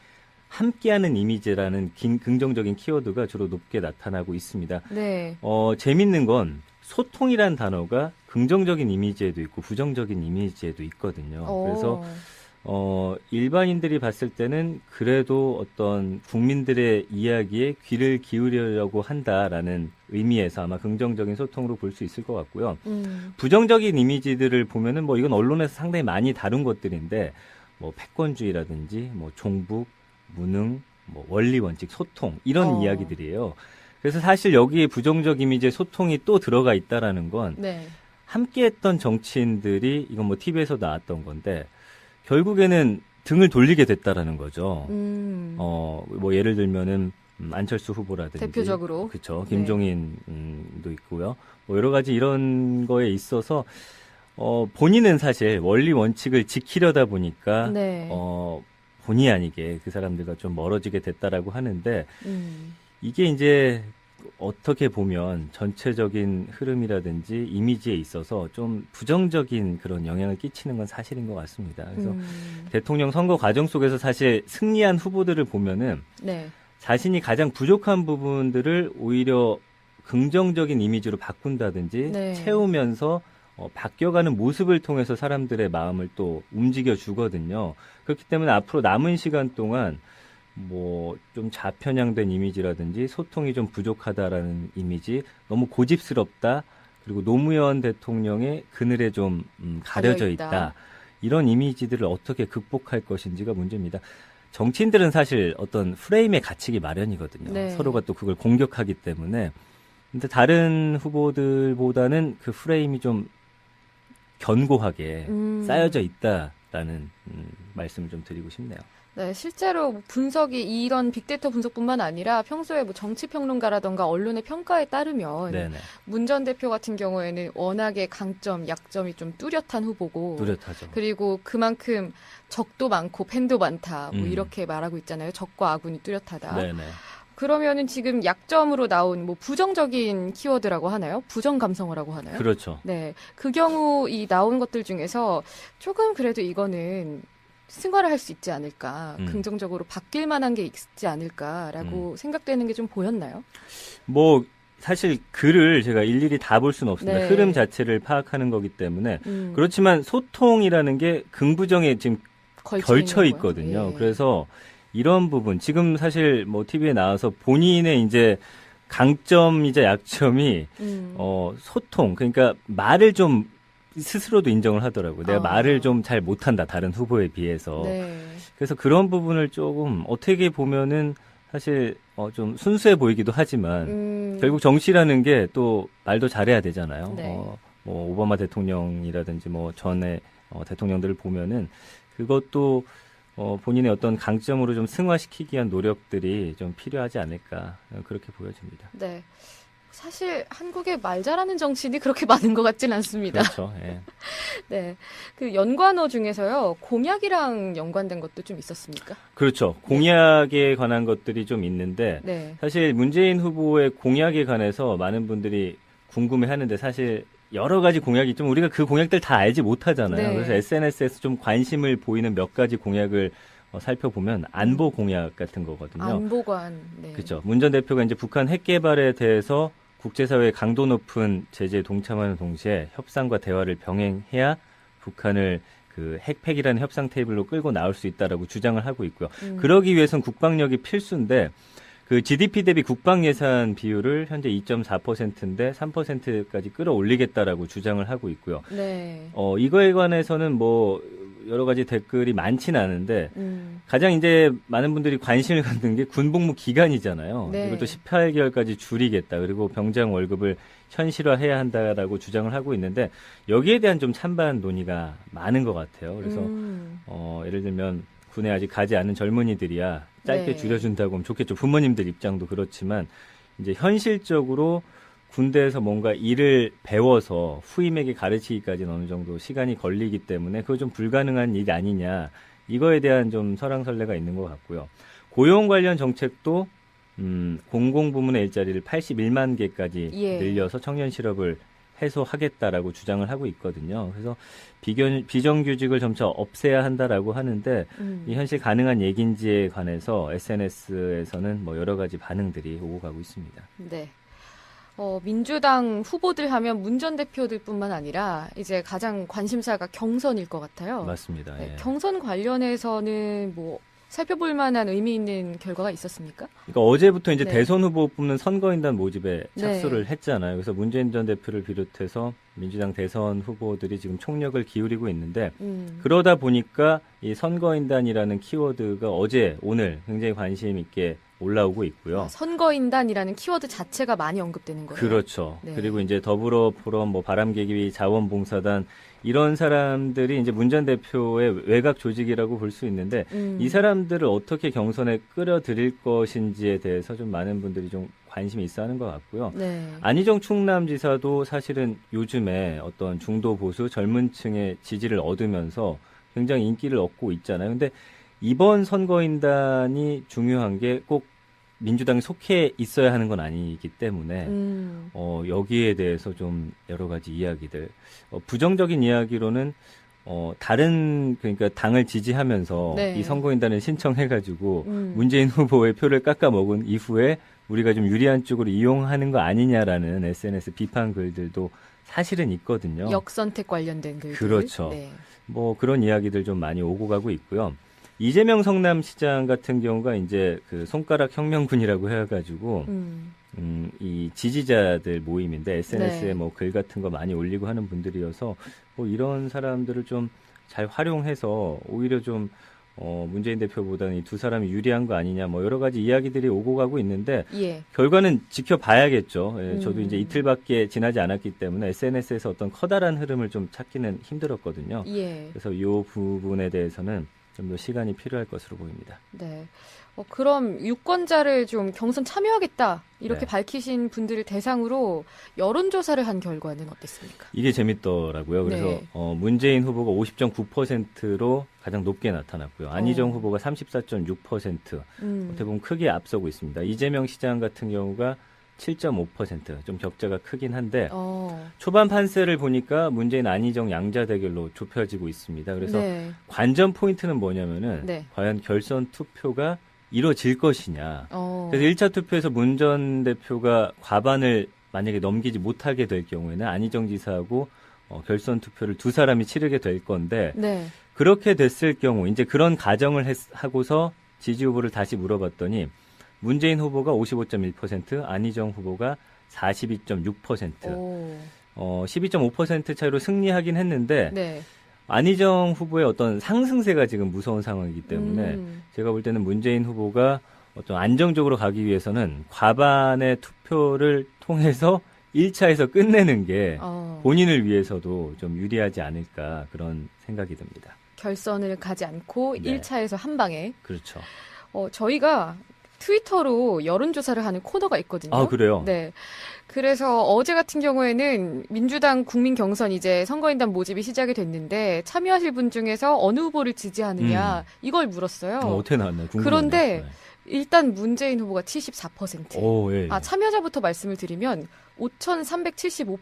함께하는 이미지라는 긍정적인 키워드가 주로 높게 나타나고 있습니다. 네. 재밌는 건 소통이란 단어가 긍정적인 이미지에도 있고 부정적인 이미지에도 있거든요. 그래서 일반인들이 봤을 때는 그래도 어떤 국민들의 이야기에 귀를 기울이려고 한다라는 의미에서 아마 긍정적인 소통으로 볼 수 있을 것 같고요. 부정적인 이미지들을 보면은 뭐 이건 언론에서 상당히 많이 다룬 것들인데 뭐 패권주의라든지 뭐 종북, 무능, 뭐 원리 원칙, 소통 이런 이야기들이에요. 그래서 사실 여기에 부정적 이미지의 소통이 또 들어가 있다라는 건 네. 함께했던 정치인들이 이건 뭐 TV에서 나왔던 건데 결국에는 등을 돌리게 됐다라는 거죠. 뭐 예를 들면은 안철수 후보라든지 대표적으로 그렇죠. 김종인도 있고요. 뭐 여러 가지 이런 거에 있어서 본인은 사실 원리 원칙을 지키려다 보니까 네. 본의 아니게 그 사람들과 좀 멀어지게 됐다라고 하는데 이게 이제 어떻게 보면 전체적인 흐름이라든지 이미지에 있어서 좀 부정적인 그런 영향을 끼치는 건 사실인 것 같습니다. 그래서 대통령 선거 과정 속에서 사실 승리한 후보들을 보면은 네. 자신이 가장 부족한 부분들을 오히려 긍정적인 이미지로 바꾼다든지 네. 채우면서 바뀌어가는 모습을 통해서 사람들의 마음을 또 움직여 주거든요. 그렇기 때문에 앞으로 남은 시간 동안 뭐 좀 좌편향된 이미지라든지 소통이 좀 부족하다라는 이미지, 너무 고집스럽다, 그리고 노무현 대통령의 그늘에 좀 가려져 있다. 이런 이미지들을 어떻게 극복할 것인지가 문제입니다. 정치인들은 사실 어떤 프레임에 갇히기 마련이거든요. 네. 서로가 또 그걸 공격하기 때문에. 근데 다른 후보들보다는 그 프레임이 좀 견고하게 쌓여져 있다라는 말씀을 좀 드리고 싶네요. 네, 실제로 분석이 이런 빅데이터 분석뿐만 아니라 평소에 뭐 정치평론가라던가 언론의 평가에 따르면 문 전 대표 같은 경우에는 워낙에 강점, 약점이 좀 뚜렷한 후보고 뚜렷하죠. 그리고 그만큼 적도 많고 팬도 많다 뭐 이렇게 말하고 있잖아요. 적과 아군이 뚜렷하다. 네네. 그러면은 지금 약점으로 나온 뭐 부정적인 키워드라고 하나요? 부정 감성어라고 하나요? 그렇죠. 네, 그 경우 이 나온 것들 중에서 조금 그래도 이거는 승화를 할 수 있지 않을까, 긍정적으로 바뀔 만한 게 있지 않을까라고 생각되는 게 좀 보였나요? 뭐 사실 글을 제가 일일이 다 볼 수는 없습니다. 네. 흐름 자체를 파악하는 거기 때문에 그렇지만 소통이라는 게 긍부정에 지금 걸쳐 있거든요. 예. 그래서 이런 부분 지금 사실 뭐 TV에 나와서 본인의 이제 강점이자 약점이 소통, 그러니까 말을 좀 스스로도 인정을 하더라고요. 내가 말을 좀 잘 못한다, 다른 후보에 비해서. 네. 그래서 그런 부분을 조금 어떻게 보면은 사실 좀 순수해 보이기도 하지만 결국 정치라는 게 또 말도 잘해야 되잖아요. 네. 뭐 오바마 대통령이라든지 뭐 전에 대통령들을 보면은 그것도 본인의 어떤 강점으로 좀 승화시키기 위한 노력들이 좀 필요하지 않을까, 그렇게 보여집니다. 네. 사실 한국에 말 잘하는 정치인이 그렇게 많은 것 같진 않습니다. 그렇죠. 예. 네. 그 연관어 중에서요, 공약이랑 연관된 것도 좀 있었습니까? 그렇죠. 공약에 관한 것들이 좀 있는데 네. 사실 문재인 후보의 공약에 관해서 많은 분들이 궁금해하는데 사실 여러 가지 공약이 좀 우리가 그 공약들 다 알지 못하잖아요. 네. 그래서 SNS에서 좀 관심을 보이는 몇 가지 공약을 살펴보면 안보 공약 같은 거거든요. 안보관. 네. 그렇죠. 문 전 대표가 이제 북한 핵 개발에 대해서 국제사회의 강도 높은 제재에 동참하는 동시에 협상과 대화를 병행해야 북한을 그 핵폐기라는 협상 테이블로 끌고 나올 수 있다라고 주장을 하고 있고요. 그러기 위해선 국방력이 필수인데 그 GDP 대비 국방 예산 비율을 현재 2.4%인데 3%까지 끌어올리겠다라고 주장을 하고 있고요. 네. 이거에 관해서는 뭐 여러 가지 댓글이 많지는 않은데 가장 이제 많은 분들이 관심을 갖는 게 군복무 기간이잖아요. 네. 이것도 18개월까지 줄이겠다. 그리고 병장 월급을 현실화해야 한다라고 주장을 하고 있는데 여기에 대한 좀 찬반 논의가 많은 것 같아요. 그래서 예를 들면 군에 아직 가지 않은 젊은이들이야 짧게 네. 줄여준다고 하면 좋겠죠. 부모님들 입장도 그렇지만 이제 현실적으로 군대에서 뭔가 일을 배워서 후임에게 가르치기까지는 어느 정도 시간이 걸리기 때문에 그거 좀 불가능한 일이 아니냐. 이거에 대한 좀 설왕설래가 있는 것 같고요. 고용 관련 정책도 공공부문의 일자리를 81만 개까지 예. 늘려서 청년 실업을 해소하겠다라고 주장을 하고 있거든요. 그래서 비정규직을 점차 없애야 한다라고 하는데 이 현실 가능한 얘기인지에 관해서 SNS에서는 뭐 여러 가지 반응들이 오고 가고 있습니다. 네. 민주당 후보들 하면 문 전 대표들뿐만 아니라 이제 가장 관심사가 경선일 것 같아요. 맞습니다. 네, 예. 경선 관련해서는 뭐 살펴볼 만한 의미 있는 결과가 있었습니까? 그러니까 어제부터 이제 네. 대선 후보 뽑는 선거인단 모집에 네. 착수를 했잖아요. 그래서 문재인 전 대표를 비롯해서 민주당 대선 후보들이 지금 총력을 기울이고 있는데 그러다 보니까 이 선거인단이라는 키워드가 어제 오늘 굉장히 관심 있게 올라오고 있고요. 선거인단이라는 키워드 자체가 많이 언급되는 거예요. 그렇죠. 네. 그리고 이제 더불어 포럼, 뭐 바람개비, 자원봉사단 이런 사람들이 이제 문 전 대표의 외곽 조직이라고 볼 수 있는데 이 사람들을 어떻게 경선에 끌어들일 것인지에 대해서 좀 많은 분들이 좀 관심이 있어하는 것 같고요. 네. 안희정 충남지사도 사실은 요즘에 어떤 중도 보수 젊은 층의 지지를 얻으면서 굉장히 인기를 얻고 있잖아요. 근데 이번 선거인단이 중요한 게 꼭 민주당에 속해 있어야 하는 건 아니기 때문에 여기에 대해서 좀 여러 가지 이야기들 부정적인 이야기로는 다른 그러니까 당을 지지하면서 네. 이 선거인단을 신청해가지고 문재인 후보의 표를 깎아먹은 이후에 우리가 좀 유리한 쪽으로 이용하는 거 아니냐라는 SNS 비판 글들도 사실은 있거든요. 역선택 관련된 글들. 그렇죠. 네. 뭐 그런 이야기들 좀 많이 오고 가고 있고요. 이재명 성남시장 같은 경우가 이제 그 손가락 혁명군이라고 해가지고 이 지지자들 모임인데 SNS에 네. 뭐 글 같은 거 많이 올리고 하는 분들이어서 뭐 이런 사람들을 좀 잘 활용해서 오히려 좀 문재인 대표보다는 이 두 사람이 유리한 거 아니냐 뭐 여러 가지 이야기들이 오고 가고 있는데 예. 결과는 지켜봐야겠죠. 예, 저도 이제 이틀밖에 지나지 않았기 때문에 SNS에서 어떤 커다란 흐름을 좀 찾기는 힘들었거든요. 예. 그래서 이 부분에 대해서는 좀 더 시간이 필요할 것으로 보입니다. 네. 그럼 유권자를 좀 경선 참여하겠다 이렇게 네. 밝히신 분들을 대상으로 여론조사를 한 결과는 어땠습니까? 이게 재밌더라고요. 그래서 네. 문재인 후보가 50.9%로 가장 높게 나타났고요. 안희정 후보가 34.6%. 어떻게 보면 크게 앞서고 있습니다. 이재명 시장 같은 경우가 7.5%. 좀 격차가 크긴 한데 초반 판세를 보니까 문재인 안희정 양자 대결로 좁혀지고 있습니다. 그래서 네. 관전 포인트는 뭐냐면은 네. 과연 결선 투표가 이루어질 것이냐. 그래서 1차 투표에서 문 전 대표가 과반을 만약에 넘기지 못하게 될 경우에는 안희정 지사하고 결선 투표를 두 사람이 치르게 될 건데 네. 그렇게 됐을 경우 이제 그런 가정을 하고서 지지 후보를 다시 물어봤더니 문재인 후보가 55.1%, 안희정 후보가 42.6%, 12.5% 차이로 승리하긴 했는데 네. 안희정 후보의 어떤 상승세가 지금 무서운 상황이기 때문에 제가 볼 때는 문재인 후보가 어떤 안정적으로 가기 위해서는 과반의 투표를 통해서 1차에서 끝내는 게 본인을 위해서도 좀 유리하지 않을까 그런 생각이 듭니다. 결선을 가지 않고 네. 1차에서 한 방에. 그렇죠. 저희가 트위터로 여론조사를 하는 코너가 있거든요. 아, 그래요? 네. 그래서 어제 같은 경우에는 민주당 국민 경선 이제 선거인단 모집이 시작이 됐는데 참여하실 분 중에서 어느 후보를 지지하느냐 이걸 물었어요. 어떻게 나왔나요? 궁금하네요. 그런데 네. 일단 문재인 후보가 74%. 오, 예, 예. 참여자부터 말씀을 드리면 5,375표